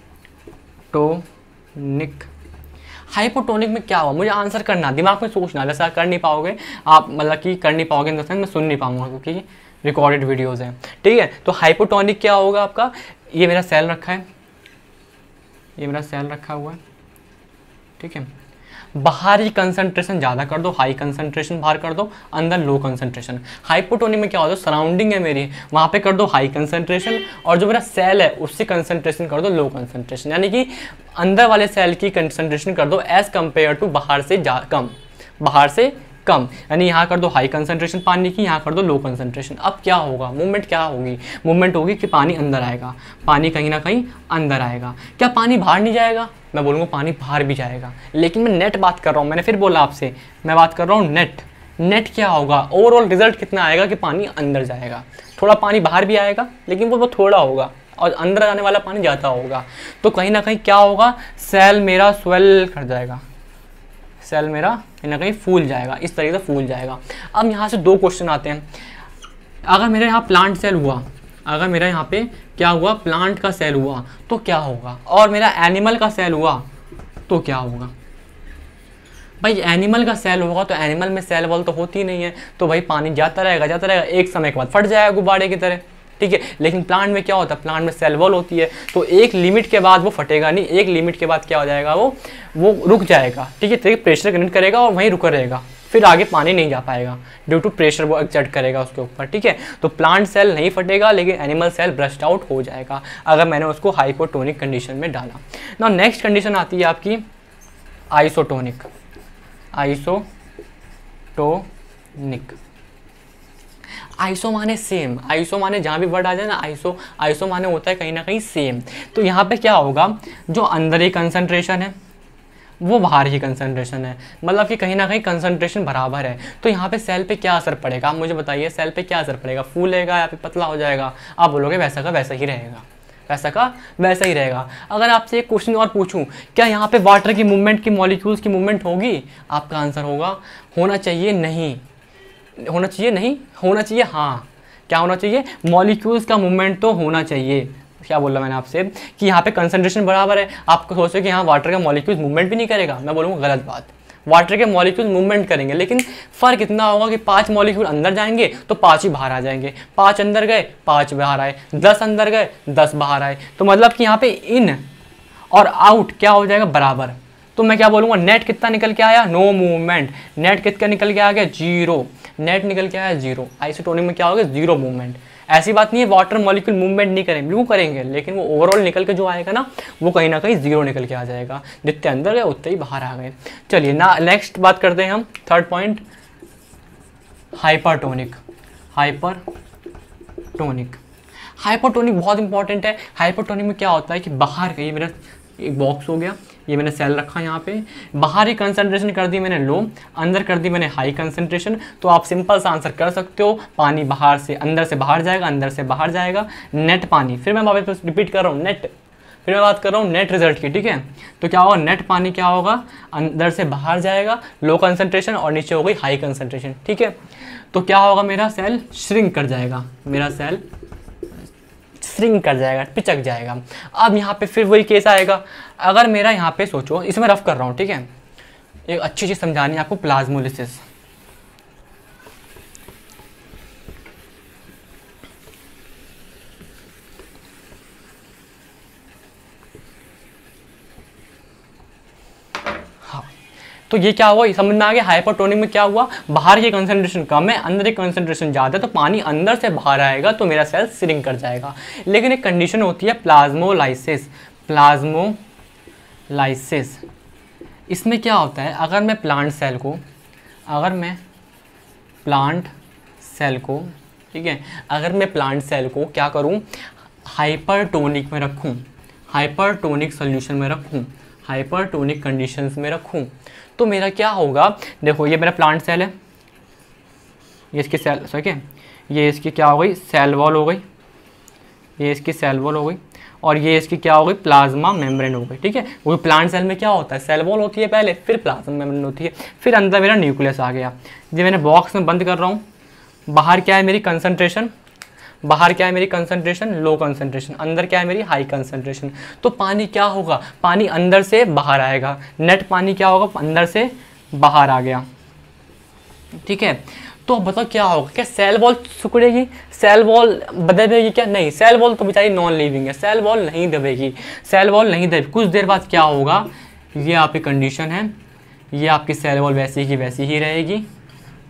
हाइपोटोनिक में क्या हुआ, मुझे आंसर करना, दिमाग में सोचना, वैसा कर नहीं पाओगे आप, मतलब कि कर नहीं पाओगे इन द सेंस मैं सुन नहीं पाऊंगा क्योंकि रिकॉर्डेड वीडियोज़ हैं, ठीक है। तो हाइपोटोनिक क्या होगा आपका, ये मेरा सेल रखा है, ये मेरा सेल रखा हुआ है, ठीक है। बाहर ही कंसंट्रेशन ज़्यादा कर दो, हाई कंसंट्रेशन बाहर कर दो, अंदर लो कंसंट्रेशन। हाइपोटोनिक में क्या होता है, सराउंडिंग है मेरी, वहाँ पे कर दो हाई कंसंट्रेशन, और जो मेरा सेल है उससे कंसंट्रेशन कर दो लो कंसंट्रेशन, यानी कि अंदर वाले सेल की कंसंट्रेशन कर दो एज कम्पेयर टू बाहर से कम, बाहर से कम। यानी यहाँ कर दो हाई कंसंट्रेशन पानी की, यहाँ कर दो लो कंसंट्रेशन। अब क्या होगा, मूवमेंट क्या होगी, मूवमेंट होगी कि पानी अंदर आएगा, पानी कहीं ना कहीं अंदर आएगा। क्या पानी बाहर नहीं जाएगा, मैं बोलूँगा पानी बाहर भी जाएगा, लेकिन मैं नेट बात कर रहा हूँ, मैंने फिर बोला आपसे, मैं बात कर रहा हूँ नेट। नेट क्या होगा, ओवरऑल रिजल्ट कितना आएगा कि पानी अंदर जाएगा, थोड़ा पानी बाहर भी आएगा लेकिन वो थोड़ा होगा, और अंदर आने वाला पानी ज़्यादा होगा। तो कहीं ना कहीं क्या होगा, सेल मेरा स्वेल कर जाएगा, सेल मेरा कहीं ना कहीं फूल जाएगा, इस तरीके से फूल जाएगा। अब यहाँ से 2 क्वेश्चन आते हैं। अगर मेरे यहाँ प्लांट सेल हुआ, अगर मेरा यहाँ पे क्या हुआ, प्लांट का सेल हुआ तो क्या होगा, और मेरा एनिमल का सेल हुआ तो क्या होगा। भाई एनिमल का सेल होगा तो एनिमल में सेल वॉल तो होती नहीं है, तो भाई पानी जाता रहेगा, एक समय के बाद फट जाएगा गुब्बारे की तरह, ठीक है। लेकिन प्लांट में क्या होता है, प्लांट में सेल वॉल होती है, तो एक लिमिट के बाद वो फटेगा नहीं, एक लिमिट के बाद क्या हो जाएगा, वो रुक जाएगा, ठीक है। तो प्रेशर कनेक्ट करेगा और वहीं रुका रहेगा, फिर आगे पानी नहीं जा पाएगा, ड्यू टू प्रेशर वो एक्सर्ट करेगा उसके ऊपर, ठीक है। तो प्लांट सेल नहीं फटेगा, लेकिन एनिमल सेल ब्रस्ट आउट हो जाएगा अगर मैंने उसको हाइपोटोनिक कंडीशन में डाला। ना नेक्स्ट कंडीशन आती है आपकी आइसोटोनिक, आइसोटोनिक। आइसो माने सेम, आइसो माने जहाँ भी वर्ड आ जाए ना आइसो, आइसो माने होता है कहीं ना कहीं सेम। तो यहाँ पे क्या होगा, जो अंदर ही कंसंट्रेशन है वो बाहर ही कंसंट्रेशन है, मतलब कि कहीं ना कहीं कंसंट्रेशन बराबर है। तो यहाँ पे सेल पे क्या असर पड़ेगा, आप मुझे बताइए, सेल पे क्या असर पड़ेगा, फूलेगा या फिर पतला हो जाएगा। आप बोलोगे वैसा का वैसा ही रहेगा, वैसा का वैसा ही रहेगा। अगर आपसे एक क्वेश्चन और पूछूं, क्या यहाँ पे वाटर की मूवमेंट की, मॉलिक्यूल्स की मूवमेंट होगी, आपका आंसर होगा होना चाहिए नहीं, होना चाहिए नहीं, होना चाहिए हाँ। क्या होना चाहिए, मॉलिक्यूल्स का मूवमेंट तो होना चाहिए। क्या बोला मैंने आपसे कि यहाँ पे कंसंट्रेशन बराबर है, आपको सोचो कि यहाँ वाटर का मॉलिक्यूल्स मूवमेंट भी नहीं करेगा, मैं बोलूँगा गलत बात। वाटर के मॉलिक्यूल मूवमेंट करेंगे, लेकिन फ़र्क इतना होगा कि 5 मॉलिक्यूल अंदर जाएंगे तो 5 ही बाहर आ जाएंगे, 5 अंदर गए 5 बाहर आए, 10 अंदर गए 10 बाहर आए। तो मतलब कि यहाँ पे इन और आउट क्या हो जाएगा, बराबर। तो मैं क्या बोलूँगा, नेट कितना निकल के आया, नो मूवमेंट। नेट कितना निकल के आ गया, 0। नेट निकल के आया 0। आइसोटोनिक में क्या होगा, 0 मूवमेंट। ऐसी बात नहीं है वाटर मॉलिक्यूल मूवमेंट नहीं करेंगे, बिल्कुल करेंगे, लेकिन वो ओवरऑल निकल के जो आएगा ना, वो कहीं ना कहीं 0 निकल के आ जाएगा, जितने अंदर गए उतने ही बाहर आ गए। चलिए ना नेक्स्ट बात करते हैं हम, third point, hypertonic. Hypertonic, hypertonic बहुत इंपॉर्टेंट है। हाइपरटोनिक में क्या होता है कि बाहर का, ये मेरा एक बॉक्स हो गया, ये मैंने सेल रखा यहाँ पे, बाहर ही कंसंट्रेशन कर दी मैंने लो, अंदर कर दी मैंने हाई कंसंट्रेशन। तो आप सिंपल सा आंसर कर सकते हो, पानी बाहर से अंदर से बाहर जाएगा, अंदर से बाहर जाएगा, नेट पानी। फिर मैं वापस रिपीट कर रहा हूँ, नेट, फिर मैं बात कर रहा हूँ नेट रिजल्ट की, ठीक है। तो क्या होगा, नेट पानी क्या होगा, अंदर से बाहर जाएगा, लो कंसंट्रेशन, और नीचे हो गई हाई कंसंट्रेशन, ठीक है। तो क्या होगा, मेरा सेल श्रिंक कर जाएगा, मेरा सेल श्रिंक कर जाएगा, पिचक जाएगा। अब यहाँ पे फिर वही केस आएगा, अगर मेरा यहाँ पे सोचो, इसमें रफ कर रहा हूँ, ठीक है, एक अच्छी चीज़ समझानी है आपको, प्लाज्मोलिसिस। तो ये क्या हुआ, समझ में आ गया। हाइपरटोनिक में क्या हुआ, बाहर की कंसंट्रेशन कम है, अंदर की कंसंट्रेशन ज़्यादा है, तो पानी अंदर से बाहर आएगा तो मेरा सेल श्रिंक कर जाएगा। लेकिन एक कंडीशन होती है प्लाज्मोलाइसिस। प्लाज्मोलाइसिस इसमें क्या होता है, अगर मैं प्लांट सेल को ठीक है, अगर मैं प्लांट सेल को क्या करूं, हाइपरटोनिक में रखूं, हाइपरटोनिक सोल्यूशन में रखूं, हाइपरटोनिक कंडीशंस में रखूं, तो मेरा क्या होगा, देखो ये मेरा प्लांट सेल है, ये इसकी सेल, ठीक है, ये इसकी क्या हो गई, सेल वॉल हो गई, ये इसकी सेल वॉल हो गई, और ये इसकी क्या हो गई, प्लाज्मा मेम्ब्रेन हो गई। ठीक है, वो प्लांट सेल में क्या होता है, सेल वॉल होती है पहले, फिर प्लाज्मा मेम्ब्रेन होती है, फिर अंदर मेरा न्यूक्लियस आ गया। ये मैंने बॉक्स में बंद कर रहा हूँ, बाहर क्या है मेरी कंसंट्रेशन, बाहर क्या है मेरी कंसंट्रेशन, लो कंसंट्रेशन, अंदर क्या है मेरी हाई कंसंट्रेशन। तो पानी क्या होगा, पानी अंदर से बाहर आएगा, नेट पानी क्या होगा, अंदर से बाहर आ गया। ठीक है, तो बताओ क्या होगा, क्या सेल वॉल सिकुड़ेगी, सेल वॉल दबेगी क्या, नहीं, सेल वॉल तो बेचारी नॉन लिविंग है, सेल वॉल नहीं दबेगी, सेल वॉल नहीं दबेगी। कुछ देर बाद क्या होगा, ये आपकी कंडीशन है, ये आपकी सेल वॉल वैसी की वैसी ही रहेगी।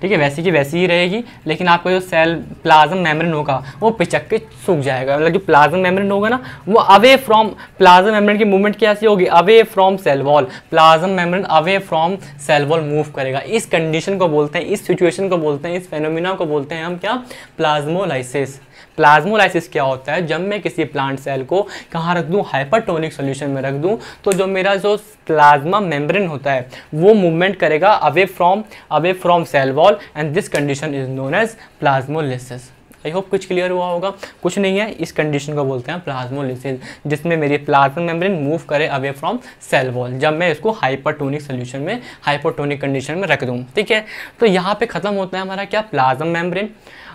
ठीक है, वैसी की वैसी ही रहेगी, लेकिन आपका जो सेल प्लाज्मा मेम्ब्रेन होगा वो पिचक के सूख जाएगा। मतलब जो प्लाज्मा मेम्ब्रेन होगा ना, वो अवे फ्रॉम, प्लाज्मा मेम्ब्रेन की मूवमेंट कैसी होगी, away from cell wall, plasma membrane away from cell wall move करेगा। इस कंडीशन को बोलते हैं, इस सिचुएशन को बोलते हैं, इस फेनोमेना को बोलते हैं हम क्या, प्लाज्मोलाइसिस। प्लाज्मोलाइसिस क्या होता है, जब मैं किसी प्लांट सेल को कहाँ रख दूँ, हाइपरटोनिक सॉल्यूशन में रख दूँ, तो जो मेरा जो प्लाज्मा मेम्ब्रेन होता है वो मूवमेंट करेगा away from cell wall, and this condition is known as plasmolysis. I hope कुछ क्लियर हुआ होगा। कुछ नहीं है, इस कंडीशन को बोलते हैं प्लाज्मोलाइसिस, जिसमें मेरी प्लाज्मा मेम्ब्रेन मूव करे अवे फ्रॉम सेल वॉल, जब मैं इसको हाइपरटोनिक सॉल्यूशन में, हाइपरटोनिक कंडीशन में रख दूँ। ठीक है, तो यहाँ पे खत्म होता है हमारा क्या, प्लाज्मा मेम्ब्रेन।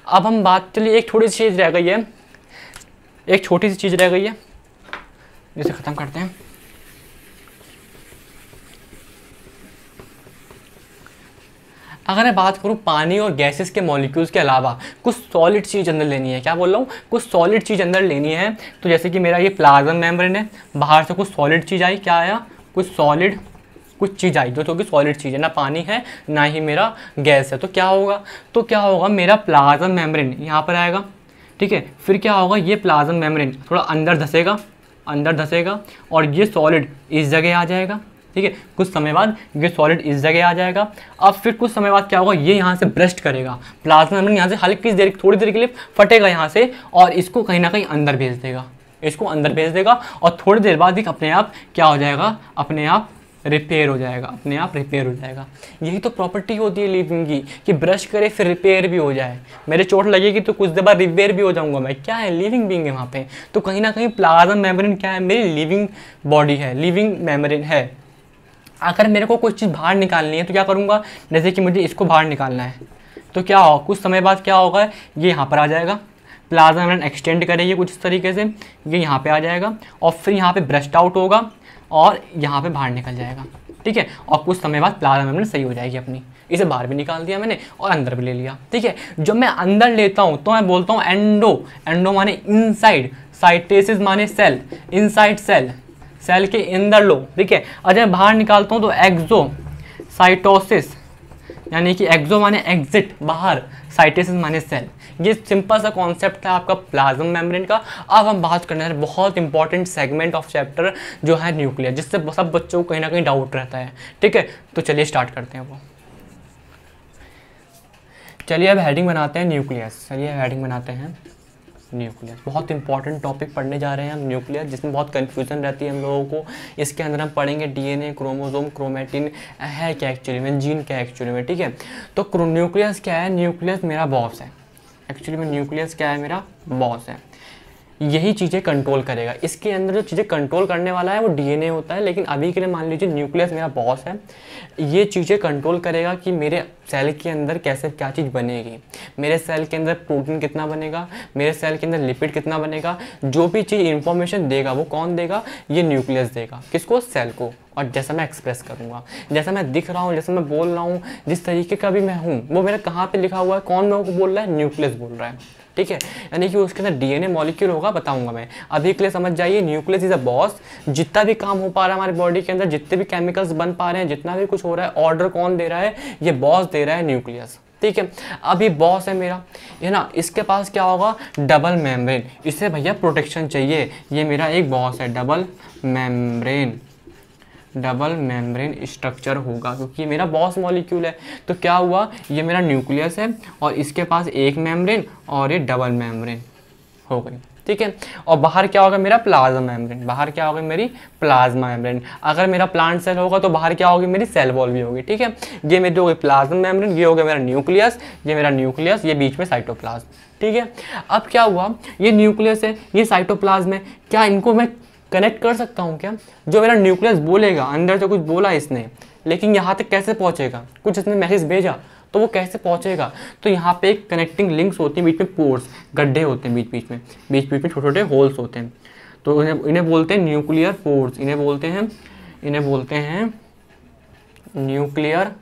अब हम बात, चलिए एक थोड़ी सी चीज़ रह गई है, एक छोटी सी चीज़ रह गई है, जिसे ख़त्म करते हैं। अगर मैं बात करूं पानी और गैसेस के मॉलिक्यूल्स के अलावा कुछ सॉलिड चीज़ अंदर लेनी है, क्या बोल रहा हूँ, कुछ सॉलिड चीज़ अंदर लेनी है, तो जैसे कि मेरा ये प्लाज्मा मेम्ब्रेन है, बाहर से कुछ सॉलिड चीज़ आई, क्या आया, कुछ सॉलिड, कुछ चीज़ आई जो कि सॉलिड चीज़ है, ना पानी है ना ही मेरा गैस है, तो क्या होगा, मेरा प्लाज्मा मेम्ब्रेन यहाँ पर आएगा। ठीक है, फिर क्या होगा, ये प्लाज्मा मेम्ब्रेन थोड़ा अंदर धसेगा और ये सॉलिड इस जगह आ जाएगा। ठीक है, कुछ समय बाद ये सॉलिड इस जगह आ जाएगा। अब फिर कुछ समय बाद क्या होगा, ये यहाँ से ब्रस्ट करेगा, प्लाज्मा मेम्ब्रेन यहाँ से हल्की देर, थोड़ी देर के लिए फटेगा यहाँ से, और इसको कहीं ना कहीं अंदर भेज देगा, और थोड़ी देर बाद एक अपने आप क्या हो जाएगा, अपने आप रिपेयर हो जाएगा। यही तो प्रॉपर्टी होती है लिविंग की, कि ब्रश करे फिर रिपेयर भी हो जाए। मेरे चोट लगेगी तो कुछ देर बाद रिपेयर भी हो जाऊंगा मैं, क्या है, लिविंग बीइंग है वहाँ पे। तो कहीं ना कहीं प्लाज्मा मेम्ब्रेन क्या है, मेरी लिविंग बॉडी है, लिविंग मेम्ब्रेन है। अगर मेरे को कोई चीज़ बाहर निकालनी है तो क्या करूँगा, जैसे कि मुझे इसको बाहर निकालना है, तो क्या होगा, कुछ समय बाद क्या होगा, ये यहाँ पर आ जाएगा, प्लाज्मा मेम्ब्रेन एक्सटेंड करेगी कुछ इस तरीके से, ये यहाँ पे आ जाएगा, और फिर यहाँ पे ब्रस्ट आउट होगा और यहाँ पे बाहर निकल जाएगा। ठीक है, और कुछ समय बाद प्लाज्मा मेम्ब्रेन सही हो जाएगी अपनी, इसे बाहर भी निकाल दिया मैंने और अंदर भी ले लिया। ठीक है, जब मैं अंदर लेता हूँ तो मैं बोलता हूँ एंडो माने इनसाइड, साइटेसिस माने सेल, इनसाइड सेल के अंदर लो। ठीक है, और जब बाहर निकालता हूँ तो एक्सोसाइटोसिस, यानी कि एक्सो माने एग्जिट, बाहर, साइटेसिस माने सेल। ये सिंपल सा कॉन्सेप्ट था आपका प्लाज्मा मेम्ब्रेन का। अब हम बात करने हैं बहुत इंपॉर्टेंट सेगमेंट ऑफ चैप्टर जो है न्यूक्लियस, जिससे सब बच्चों को कहीं ना कहीं डाउट रहता है। ठीक है, तो चलिए स्टार्ट करते हैं वो। चलिए अब हेडिंग बनाते हैं न्यूक्लियस। बहुत इंपॉर्टेंट टॉपिक पढ़ने जा रहे हैं हम न्यूक्लियस, जिसमें बहुत कन्फ्यूजन रहती है हम लोगों को। इसके अंदर हम पढ़ेंगे डीएनए, क्रोमोसोम, क्रोमैटिन है क्या एक्चुअली में, जीन क्या एक्चुअली में। ठीक है, तो न्यूक्लियस क्या है, न्यूक्लियस मेरा बॉस है एक्चुअली में, न्यूक्लियस क्या है, मेरा बॉस है। यही चीज़ें कंट्रोल करेगा। इसके अंदर जो चीज़ें कंट्रोल करने वाला है वो डीएनए होता है, लेकिन अभी के लिए मान लीजिए न्यूक्लियस मेरा बॉस है। ये चीज़ें कंट्रोल करेगा कि मेरे सेल के अंदर कैसे क्या चीज़ बनेगी, मेरे सेल के अंदर प्रोटीन कितना बनेगा, मेरे सेल के अंदर लिपिड कितना बनेगा, जो भी चीज़ इंफॉर्मेशन देगा वो कौन देगा, ये न्यूक्लियस देगा। किसको, सेल को। और जैसा मैं एक्सप्रेस करूँगा, जैसा मैं दिख रहा हूँ, जैसा मैं बोल रहा हूँ, जिस तरीके का भी मैं हूँ, वो मेरा कहाँ पे लिखा हुआ है, कौन मेरे को बोल रहा है, न्यूक्लियस बोल रहा है। ठीक है, यानी कि उसके अंदर डीएनए मॉलिक्यूल होगा, बताऊंगा मैं। अभी के लिए समझ जाइए, न्यूक्लियस इज अ बॉस। जितना भी काम हो पा रहा है हमारे बॉडी के अंदर, जितने भी केमिकल्स बन पा रहे हैं, जितना भी कुछ हो रहा है, ऑर्डर कौन दे रहा है, ये बॉस दे रहा है, न्यूक्लियस। ठीक है, अब ये बॉस है मेरा, है ना, इसके पास क्या होगा, डबल मेम्ब्रेन। इससे भैया प्रोटेक्शन चाहिए, ये मेरा एक बॉस है, डबल मेम्ब्रेन स्ट्रक्चर होगा, क्योंकि ये मेरा बॉस मॉलिक्यूल है। तो क्या हुआ, ये मेरा न्यूक्लियस है और इसके पास एक मेम्ब्रेन और ये डबल मेम्ब्रेन हो गई। ठीक है, और बाहर क्या होगा, मेरा प्लाज्मा मेम्ब्रेन। बाहर क्या होगी, मेरी प्लाज्मा मेम्ब्रेन। अगर मेरा प्लांट सेल होगा तो बाहर क्या होगी, मेरी सेल वॉल भी होगी। ठीक है, ये मेरी हो गई प्लाज्मा मेम्ब्रेन, ये हो गया मेरा न्यूक्लियस, ये मेरा न्यूक्लियस, ये बीच में साइटोप्लाज्म। ठीक है, अब क्या हुआ, ये न्यूक्लियस है, ये साइटोप्लाज्म है, क्या इनको मैं कनेक्ट कर सकता हूँ क्या? जो मेरा न्यूक्लियस बोलेगा, अंदर से कुछ बोला इसने, लेकिन यहाँ तक कैसे पहुँचेगा, कुछ इसने मैसेज भेजा तो वो कैसे पहुँचेगा? तो यहाँ पे एक कनेक्टिंग लिंक्स होती हैं, बीच में पोर्स, गड्ढे होते हैं, बीच बीच में छोटे छोटे होल्स होते हैं। तो इन्हें बोलते हैं न्यूक्लियर पोर्स, इन्हें बोलते हैं न्यूक्लियर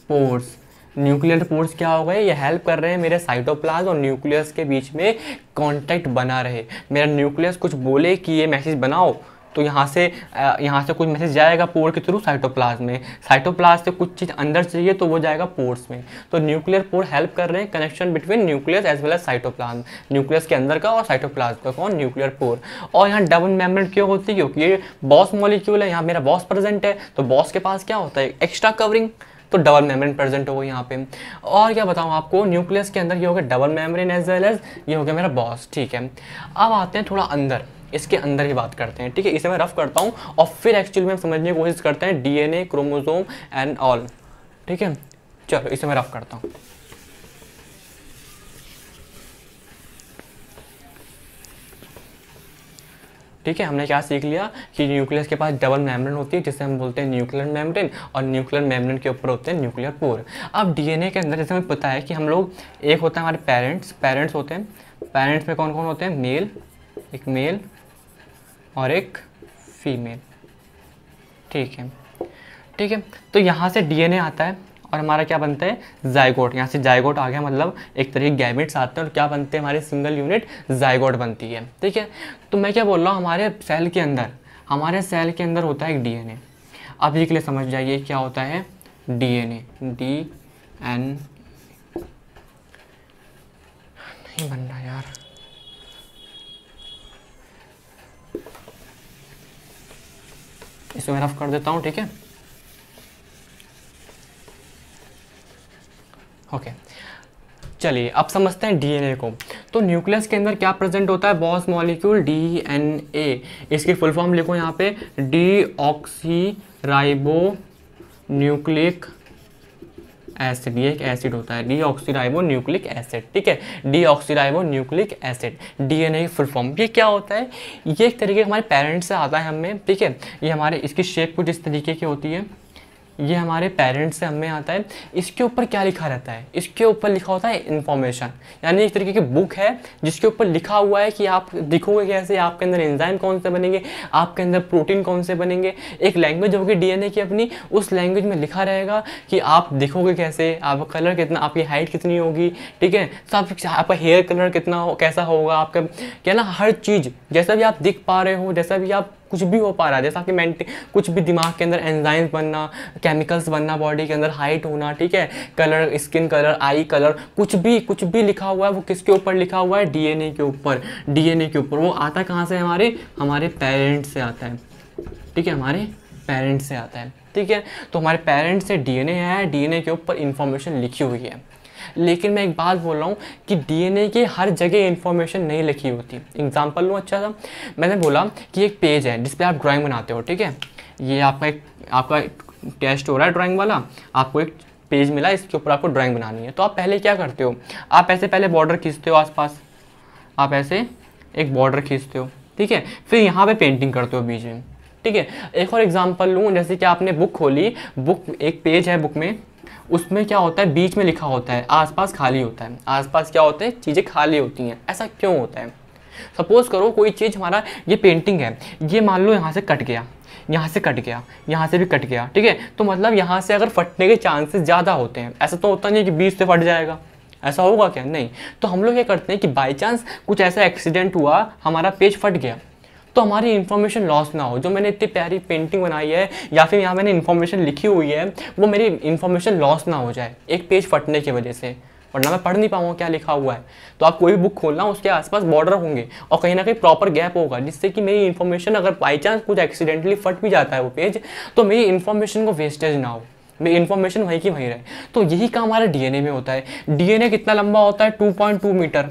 पोर्स। न्यूक्लियर पोर्स क्या हो गए, ये हेल्प कर रहे हैं मेरे साइटोप्लाज्म और न्यूक्लियस के बीच में कांटेक्ट बना रहे। मेरा न्यूक्लियस कुछ बोले कि ये मैसेज बनाओ, तो यहाँ से कुछ मैसेज जाएगा पोर के थ्रू साइटोप्लाज्म में, साइटोप्लाज्म से कुछ चीज़ अंदर चाहिए तो वो जाएगा पोर्स में। तो न्यूक्लियर पोर हेल्प कर रहे हैं connection between nucleus as well as cytoplasm, nucleus के अंदर का और साइटोप्लाज्म का, कौन, न्यूक्लियर पोर। और यहाँ डबल मेम्ब्रेन क्यों होती है, क्योंकि ये बॉस मॉलिक्यूल है, यहाँ मेरा बॉस प्रेजेंट है, तो बॉस के पास क्या होता है, एक्स्ट्रा कवरिंग, तो डबल मेम्ब्रेन प्रेजेंट होगा यहाँ पे। और क्या बताऊँ आपको, न्यूक्लियस के अंदर ये हो गया double membrane as well as ये हो गया मेरा बॉस। ठीक है, अब आते हैं थोड़ा अंदर, इसके अंदर की बात करते हैं। ठीक है, इसे मैं रफ करता हूँ और फिर एक्चुअली में समझने की कोशिश करते हैं डीएनए, क्रोमोसोम एंड ऑल। ठीक है, चलो इसे मैं रफ करता हूँ। ठीक है, हमने क्या सीख लिया कि न्यूक्लियस के पास डबल मेम्ब्रेन होती है, जिसे हम बोलते हैं न्यूक्लियर मेम्ब्रेन, और न्यूक्लियर मेम्ब्रेन के ऊपर होते हैं न्यूक्लियर पोर। अब डीएनए के अंदर जैसे हमें पता है कि हम लोग, एक होता है हमारे पेरेंट्स होते हैं। पेरेंट्स में कौन कौन होते हैं, एक मेल और एक फीमेल। ठीक है, तो यहाँ से डीएनए आता है और हमारा क्या बनता है, जाइगोट। यहाँ से जाइगोट आ गया, मतलब एक तरह के गैमेट्स आते हैं और क्या बनते हैं, हमारे सिंगल यूनिट जाइगोट बनती है। ठीक है, तो मैं क्या बोल रहा हूँ, हमारे सेल के अंदर होता है एक डीएनए। अभी के लिए समझ जाइए क्या होता है डीएनए, डीएन नहीं बन रहा यार, इसे मैं रफ कर देता हूँ। ठीक है, ओके, चलिए अब समझते हैं डीएनए को। तो न्यूक्लियस के अंदर क्या प्रेजेंट होता है, बॉस मॉलिक्यूल डीएनए। इसकी फुल फॉर्म लिखो यहाँ पे, डीऑक्सीराइबो न्यूक्लिक एसिड। ये एक एसिड होता है, डीऑक्सीराइबो न्यूक्लिक एसिड। ठीक है, डीऑक्सीराइबो न्यूक्लिक एसिड, डीएनए की फुल फॉर्म। ये क्या होता है, ये एक तरीके हमारे पेरेंट्स से आता है हमें। ठीक है, ये हमारे, इसकी शेप कुछ इस तरीके की होती है, ये हमारे पेरेंट्स से हमें आता है। इसके ऊपर क्या लिखा रहता है, इसके ऊपर लिखा होता है इन्फॉर्मेशन, यानी एक तरीके की बुक है जिसके ऊपर लिखा हुआ है कि आप दिखोगे कैसे, आपके अंदर एंजाइम कौन से बनेंगे, आपके अंदर प्रोटीन कौन से बनेंगे। एक लैंग्वेज होगी डीएनए की अपनी, उस लैंग्वेज में लिखा रहेगा कि आप दिखोगे कैसे, आपका कलर कितना, आपकी हाइट कितनी होगी। ठीक है, सब आपका हेयर कलर कितना कैसा होगा, आपका क्या ना, हर चीज़ जैसा भी आप दिख पा रहे हो, जैसा भी आप कुछ भी हो पा रहा है, जैसा कि कुछ भी दिमाग के अंदर एंजाइम्स बनना, केमिकल्स बनना बॉडी के अंदर, हाइट होना। ठीक है, कलर, स्किन कलर, आई कलर, कुछ भी लिखा हुआ है, वो किसके ऊपर लिखा हुआ है, डीएनए के ऊपर। डीएनए के ऊपर वो आता कहाँ से, हमारे पेरेंट्स से आता है। ठीक है, हमारे पेरेंट्स से आता है। ठीक है, तो हमारे पेरेंट्स से डीएनए है, डीएनए के ऊपर इंफॉर्मेशन लिखी हुई है। लेकिन मैं एक बात बोल रहा हूँ कि डीएनए की हर जगह इन्फॉर्मेशन नहीं लिखी होती। एग्जांपल लूँ अच्छा सा, मैंने बोला कि एक पेज है जिस पे आप ड्राइंग बनाते हो। ठीक है, ये आपका टेस्ट हो रहा है ड्राइंग वाला, आपको एक पेज मिला, इसके ऊपर आपको ड्राइंग बनानी है। तो आप पहले क्या करते हो, आप ऐसे पहले बॉर्डर खींचते हो आसपास, आप ऐसे एक बॉर्डर खींचते हो। ठीक है, फिर यहाँ पे पेंटिंग करते हो बीच में। ठीक है, एक और एग्जांपल लूँ, जैसे कि आपने बुक खोली, बुक एक पेज है बुक में, उसमें क्या होता है, बीच में लिखा होता है, आसपास खाली होता है। आसपास क्या होता है, चीज़ें खाली होती हैं। ऐसा क्यों होता है? सपोज करो कोई चीज़, हमारा ये पेंटिंग है, ये मान लो यहाँ से कट गया, यहाँ से कट गया, यहाँ से भी कट गया, ठीक है। तो मतलब यहाँ से अगर फटने के चांसेस ज़्यादा होते हैं, ऐसा तो होता नहीं है कि बीच से फट जाएगा, ऐसा होगा क्या, नहीं। तो हम लोग क्या करते हैं कि बाई चांस कुछ ऐसा एक्सीडेंट हुआ, हमारा पेज फट गया, तो हमारी इन्फॉर्मेशन लॉस ना हो। जो मैंने इतनी प्यारी पेंटिंग बनाई है या फिर यहाँ मैंने इन्फॉर्मेशन लिखी हुई है, वो मेरी इन्फॉर्मेशन लॉस ना हो जाए एक पेज फटने की वजह से, वरना मैं पढ़ नहीं पाऊंगा क्या लिखा हुआ है। तो आप कोई भी बुक खोलना, उसके आसपास बॉर्डर होंगे और कहीं ना कहीं प्रॉपर गैप होगा, जिससे कि मेरी इन्फॉर्मेशन अगर बाई चांस कुछ एक्सीडेंटली फट भी जाता है वो पेज, तो मेरी इन्फॉर्मेशन को वेस्टेज ना हो, मेरी इन्फॉर्मेशन वहीं की वहीं रहे। तो यही काम हमारे डीएनए में होता है। डीएनए कितना लंबा होता है, 2.2 मीटर,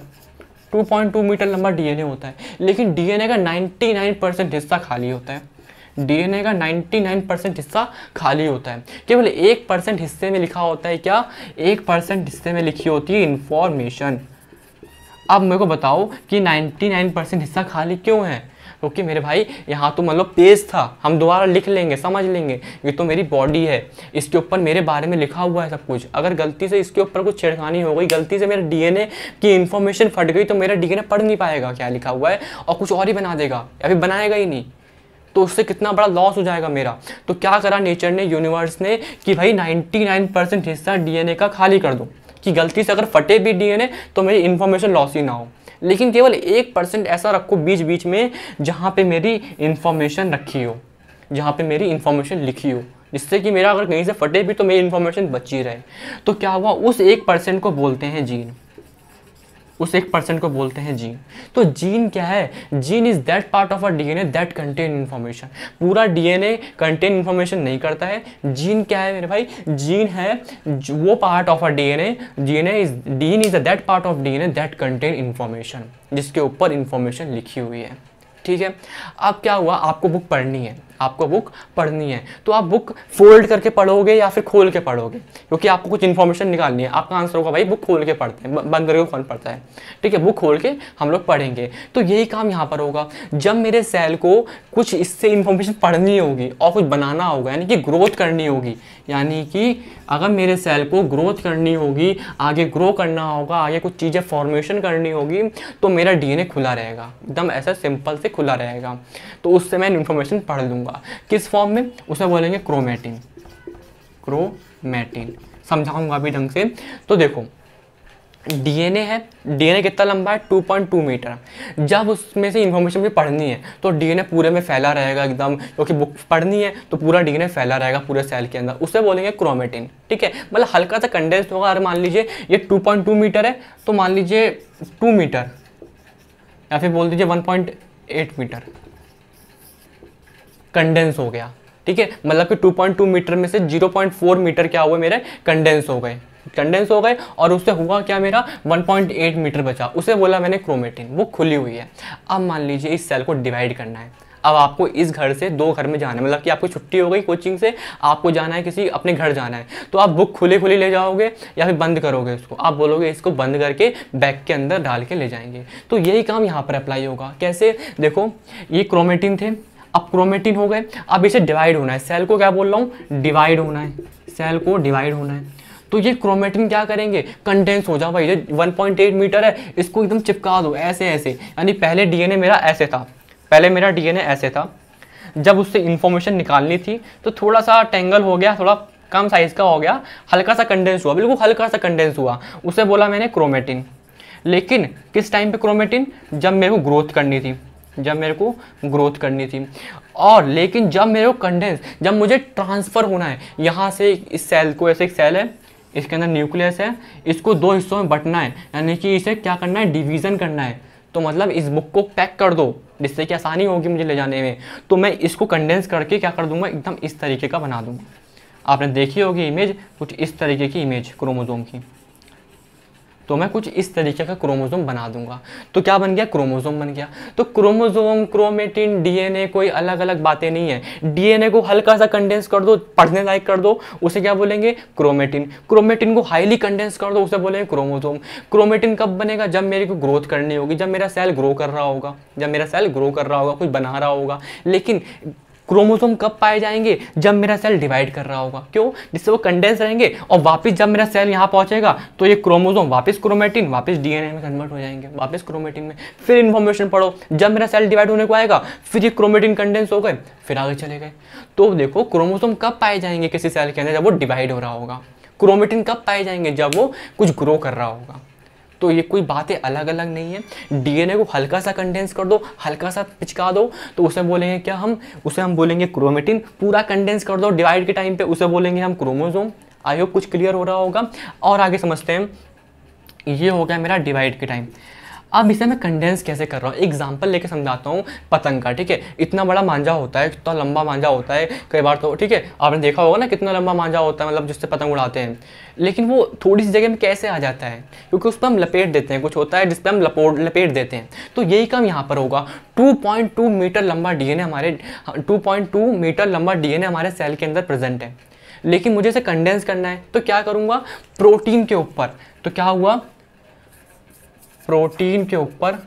2.2 मीटर लंबा डीएनए होता है। लेकिन डीएनए का 99% हिस्सा खाली होता है। डीएनए का 99% हिस्सा खाली होता है। केवल 1% हिस्से में लिखा होता है क्या, 1% हिस्से में लिखी होती है इंफॉर्मेशन। अब मेरे को बताओ कि 99% हिस्सा खाली क्यों है? क्योंकि मेरे भाई यहाँ तो मतलब पेज था, हम दोबारा लिख लेंगे, समझ लेंगे, ये तो मेरी बॉडी है, इसके ऊपर मेरे बारे में लिखा हुआ है सब कुछ। अगर गलती से इसके ऊपर कुछ छेड़खानी हो गई, गलती से मेरे डीएनए की इन्फॉर्मेशन फट गई, तो मेरा डीएनए पढ़ नहीं पाएगा क्या लिखा हुआ है और कुछ और ही बना देगा या फिर बनाएगा ही नहीं। तो उससे कितना बड़ा लॉस हो जाएगा मेरा। तो क्या करा नेचर ने, यूनिवर्स ने, कि भाई 99% हिस्सा डीएनए का खाली कर दो, कि गलती से अगर फटे भी डीएनए तो मेरी इन्फॉर्मेशन लॉस ही ना हो। लेकिन केवल 1% ऐसा रखो बीच बीच में जहाँ पे मेरी इन्फॉर्मेशन रखी हो, जहाँ पे मेरी इन्फॉर्मेशन लिखी हो, जिससे कि मेरा अगर कहीं से फटे भी तो मेरी इन्फॉर्मेशन बची रहे। तो क्या हुआ, उस 1% को बोलते हैं जीन, उस 1% को बोलते हैं जीन। तो जीन क्या है? Gene is that part of a DNA that contain information. पूरा डीएनए कंटेन इन्फॉर्मेशन नहीं करता है। जीन क्या है मेरे भाई? जीन है वो part of a DNA, gene is that part of DNA that contain information, जिसके ऊपर इन्फॉर्मेशन लिखी हुई है। ठीक है। अब क्या हुआ, आपको बुक पढ़नी है, आपको बुक पढ़नी है, तो आप बुक फोल्ड करके पढ़ोगे या फिर खोल के पढ़ोगे? क्योंकि आपको कुछ इन्फॉर्मेशन निकालनी है। आपका आंसर होगा भाई बुक खोल के पढ़ते हैं, बंद करके कौन पढ़ता है। ठीक है, बुक खोल के हम लोग पढ़ेंगे। तो यही काम यहाँ पर होगा। जब मेरे सेल को कुछ इससे इन्फॉर्मेशन पढ़नी होगी और कुछ बनाना होगा, यानी कि ग्रोथ करनी होगी, यानी कि अगर मेरे सेल को ग्रोथ करनी होगी, आगे ग्रो करना होगा, आगे कुछ चीज़ें फॉर्मेशन करनी होगी, तो मेरा डीएनए खुला रहेगा, एकदम ऐसा सिंपल से खुला रहेगा। तो उससे मैं इन्फॉर्मेशन पढ़ लूँगा। किस फॉर्म में? उसे बोलेंगे क्रोमैटिन। क्रोमैटिन समझाऊंगा अभी ढंग से। तो देखो डीएनए है, डीएनए कितना लंबा है? 2.2 मीटर। जब उसमें से इन्फॉर्मेशन भी पढ़नी है तो डीएनए पूरे में फैला रहेगा एकदम, क्योंकि बुक पढ़नी है तो पूरा डीएनए फैला रहेगा पूरे सेल के अंदर, उसे बोलेंगे क्रोमैटिन। ठीक है, मतलब हल्का सा कंडेंस होगा। अगर मान लीजिए ये 2.2 मीटर है तो मान लीजिए 2 मीटर या फिर बोल दीजिए 1.8 मीटर कंडेंस हो गया। ठीक है, मतलब कि 2.2 मीटर में से 0.4 मीटर क्या हुए मेरे कंडेंस हो गए, और उससे हुआ क्या, मेरा 1.8 मीटर बचा, उसे बोला मैंने क्रोमैटिन। वो खुली हुई है। अब मान लीजिए इस सेल को डिवाइड करना है। अब आपको इस घर से 2 घर में जाना है, मतलब कि आपको छुट्टी हो गई कोचिंग से, आपको जाना है किसी अपने घर जाना है, तो आप बुक खुली ले जाओगे या फिर बंद करोगे इसको? आप बोलोगे इसको बंद करके बैग के अंदर डाल के ले जाएंगे। तो यही काम यहाँ पर अप्लाई होगा। कैसे? देखो ये क्रोमैटिन थे, अब क्रोमैटिन हो गए, अब इसे डिवाइड होना है। सेल को क्या बोल रहा हूँ? डिवाइड होना है, सेल को डिवाइड होना है। तो ये क्रोमैटिन क्या करेंगे? कंडेंस हो जाओ भाई। ये 1.8 मीटर है, इसको एकदम चिपका दो ऐसे ऐसे। यानी पहले डीएनए मेरा ऐसे था, पहले मेरा डीएनए ऐसे था, जब उससे इंफॉर्मेशन निकालनी थी तो थोड़ा सा टेंगल हो गया, थोड़ा कम साइज का हो गया, हल्का सा कंडेंस हुआ, बिल्कुल हल्का सा कंडेंस हुआ, उसे बोला मैंने क्रोमैटिन। लेकिन किस टाइम पे क्रोमैटिन? जब मेरे को ग्रोथ करनी थी, और लेकिन जब मेरे को कंडेंस, जब मुझे ट्रांसफ़र होना है यहाँ से इस सेल को, ऐसे एक सेल है, इसके अंदर न्यूक्लियस है, इसको 2 हिस्सों में बंटना है, यानी कि इसे क्या करना है? डिवीज़न करना है। तो मतलब इस बुक को पैक कर दो, जिससे कि आसानी होगी मुझे ले जाने में। तो मैं इसको कंडेंस करके क्या कर दूंगा? एकदम इस तरीके का बना दूंगा। आपने देखी होगी इमेज, कुछ इस तरीके की इमेज क्रोमोसोम की, तो मैं कुछ इस तरीके का क्रोमोसोम बना दूंगा। तो क्या बन गया? क्रोमोसोम बन गया। तो क्रोमोसोम, क्रोमैटिन, डीएनए कोई अलग अलग बातें नहीं है। डीएनए को हल्का सा कंडेंस कर दो, पढ़ने लायक कर दो, उसे क्या बोलेंगे? क्रोमैटिन। क्रोमैटिन को हाईली कंडेंस कर दो, उसे बोलेंगे क्रोमोसोम। क्रोमैटिन कब बनेगा? जब मेरे को ग्रोथ करनी होगी, जब मेरा सेल ग्रो कर रहा होगा, कुछ बना रहा होगा। लेकिन क्रोमोसोम कब पाए जाएंगे? जब मेरा सेल डिवाइड कर रहा होगा। क्यों? जिससे वो कंडेंस रहेंगे और वापस जब मेरा सेल यहाँ पहुंचेगा तो ये क्रोमोसोम वापस क्रोमेटिन, वापस डीएनए में कन्वर्ट हो जाएंगे, वापस क्रोमेटिन में। फिर इन्फॉर्मेशन पढ़ो, जब मेरा सेल डिवाइड होने को आएगा फिर ये क्रोमेटिन कंडेंस हो गए, फिर आगे चले गए। तो देखो क्रोमोसोम कब पाए जाएंगे किसी सेल के अंदर? जब वो डिवाइड हो रहा होगा। क्रोमेटिन कब पाए जाएंगे? जब वो कुछ ग्रो कर रहा होगा। तो ये कोई बातें अलग अलग नहीं है। डीएनए को हल्का सा कंडेंस कर दो, हल्का सा पिचका दो तो उसे बोलेंगे क्या हम? उसे हम बोलेंगे क्रोमेटिन। पूरा कंडेंस कर दो डिवाइड के टाइम पे, उसे बोलेंगे हम क्रोमोसोम। आई होप कुछ क्लियर हो रहा होगा। और आगे समझते हैं। ये हो गया मेरा डिवाइड के टाइम। अब इसे मैं कंडेंस कैसे कर रहा हूँ, एग्जाम्पल लेके समझाता हूँ। पतंग का, ठीक है, इतना बड़ा मांझा होता है, कितना लंबा मांझा होता है कई बार तो, ठीक है, आपने देखा होगा ना कितना लंबा मांझा होता है, मतलब जिससे पतंग उड़ाते हैं। लेकिन वो थोड़ी सी जगह में कैसे आ जाता है? क्योंकि उस पर हम लपेट देते हैं, कुछ होता है जिस पर हम लपेट देते हैं। तो यही काम यहाँ पर होगा। 2.2 मीटर लंबा डीएनए हमारे 2.2 मीटर लंबा डीएनए हमारे सेल के अंदर प्रेजेंट है। लेकिन मुझे इसे कंडेंस करना है तो क्या करूँगा? प्रोटीन के ऊपर। तो क्या हुआ? प्रोटीन के ऊपर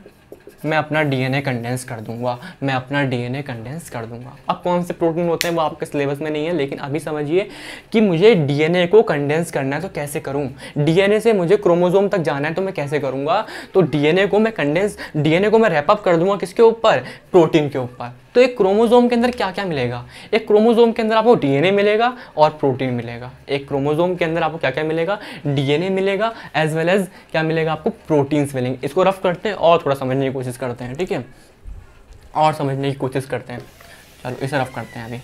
मैं अपना डीएनए कंडेंस कर दूंगा, मैं अपना डीएनए कंडेंस कर दूंगा। अब कौन से प्रोटीन होते हैं वो आपके सिलेबस में नहीं है, लेकिन अभी समझिए कि मुझे डीएनए को कंडेंस करना है तो कैसे करूं। डीएनए से मुझे क्रोमोसोम तक जाना है तो मैं कैसे करूंगा? तो डीएनए को मैं रैप अप कर दूंगा किसके ऊपर? प्रोटीन के ऊपर। तो एक क्रोमोसोम के अंदर क्या क्या मिलेगा? एक क्रोमोसोम के अंदर आपको डीएनए मिलेगा और प्रोटीन मिलेगा। एक क्रोमोसोम के अंदर आपको क्या क्या मिलेगा? डीएनए मिलेगा एज वेल एज क्या मिलेगा आपको? प्रोटीन्स मिलेंगे। इसको रफ करते हैं और थोड़ा समझने की कोशिश करते हैं, ठीक है, और समझने की कोशिश करते हैं। चलो इसे रफ करते हैं अभी।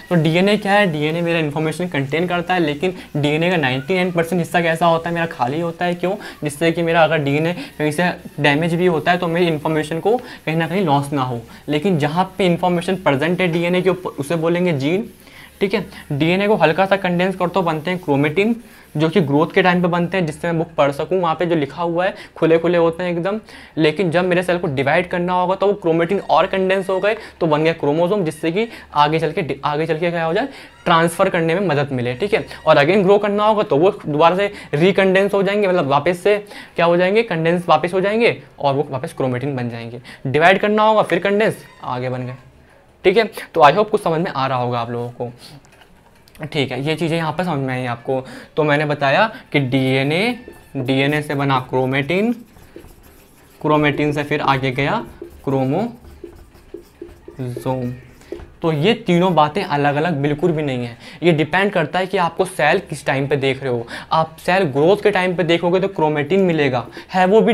तो डीएनए क्या है? डीएनए मेरा इन्फॉर्मेशन कंटेन करता है, लेकिन डीएनए का 99% हिस्सा कैसा होता है? मेरा खाली होता है। क्यों? जिससे कि मेरा अगर डीएनए कहीं से डैमेज भी होता है तो मेरी इन्फॉर्मेशन को कहीं ना कहीं लॉस ना हो। लेकिन जहाँ पे इन्फॉर्मेशन प्रेजेंट है डीएनए के ऊपर उसे बोलेंगे जीन, ठीक है। डीएनए को हल्का सा कंडेंस कर तो बनते हैं क्रोमेटिन, जो कि ग्रोथ के टाइम पे बनते हैं, जिससे मैं बुक पढ़ सकूं। वहाँ पे जो लिखा हुआ है खुले खुले होते हैं एकदम। लेकिन जब मेरे सेल को डिवाइड करना होगा तो वो क्रोमेटिन और कंडेंस हो गए तो बन गया क्रोमोसोम, जिससे कि आगे चल के क्या हो जाए? ट्रांसफर करने में मदद मिले, ठीक है। और अगेन ग्रो करना होगा तो वो दोबारा से रिकंडेंस हो जाएंगे, मतलब वापस से क्या हो जाएंगे? कंडेंस वापस हो जाएंगे और वो वापस क्रोमेटिन बन जाएंगे। डिवाइड करना होगा फिर कंडेंस, आगे बन गए, ठीक है। तो आई होप कुछ समझ में आ रहा होगा आप लोगों को, ठीक है। ये चीज़ें यहाँ पर समझ में आई आपको। तो मैंने बताया कि डीएनए से बना क्रोमेटिन, क्रोमेटिन से फिर आगे गया क्रोमोसोम। तो ये तीनों बातें अलग अलग बिल्कुल भी नहीं है। ये डिपेंड करता है कि आपको सेल किस टाइम पे देख रहे हो। आप सेल ग्रोथ के टाइम पे देखोगे तो क्रोमेटिन मिलेगा, है वो भी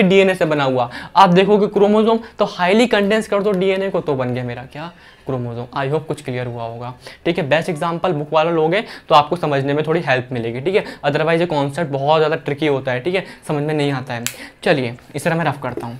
डीएनए से बना हुआ। आप देखोगे क्रोमोसोम तो हाईली कंडेंस कर दो डीएनए को तो बन गया मेरा क्या? क्रोमोसोम। आई होप कुछ क्लियर हुआ होगा, ठीक है। बेस्ट एग्जांपल बुक वाला लोगे तो आपको समझने में थोड़ी हेल्प मिलेगी, ठीक है। अदरवाइज ये कॉन्सेप्ट बहुत ज़्यादा ट्रिकी होता है, ठीक है, समझ में नहीं आता है। चलिए इस तरह मैं रफ करता हूँ।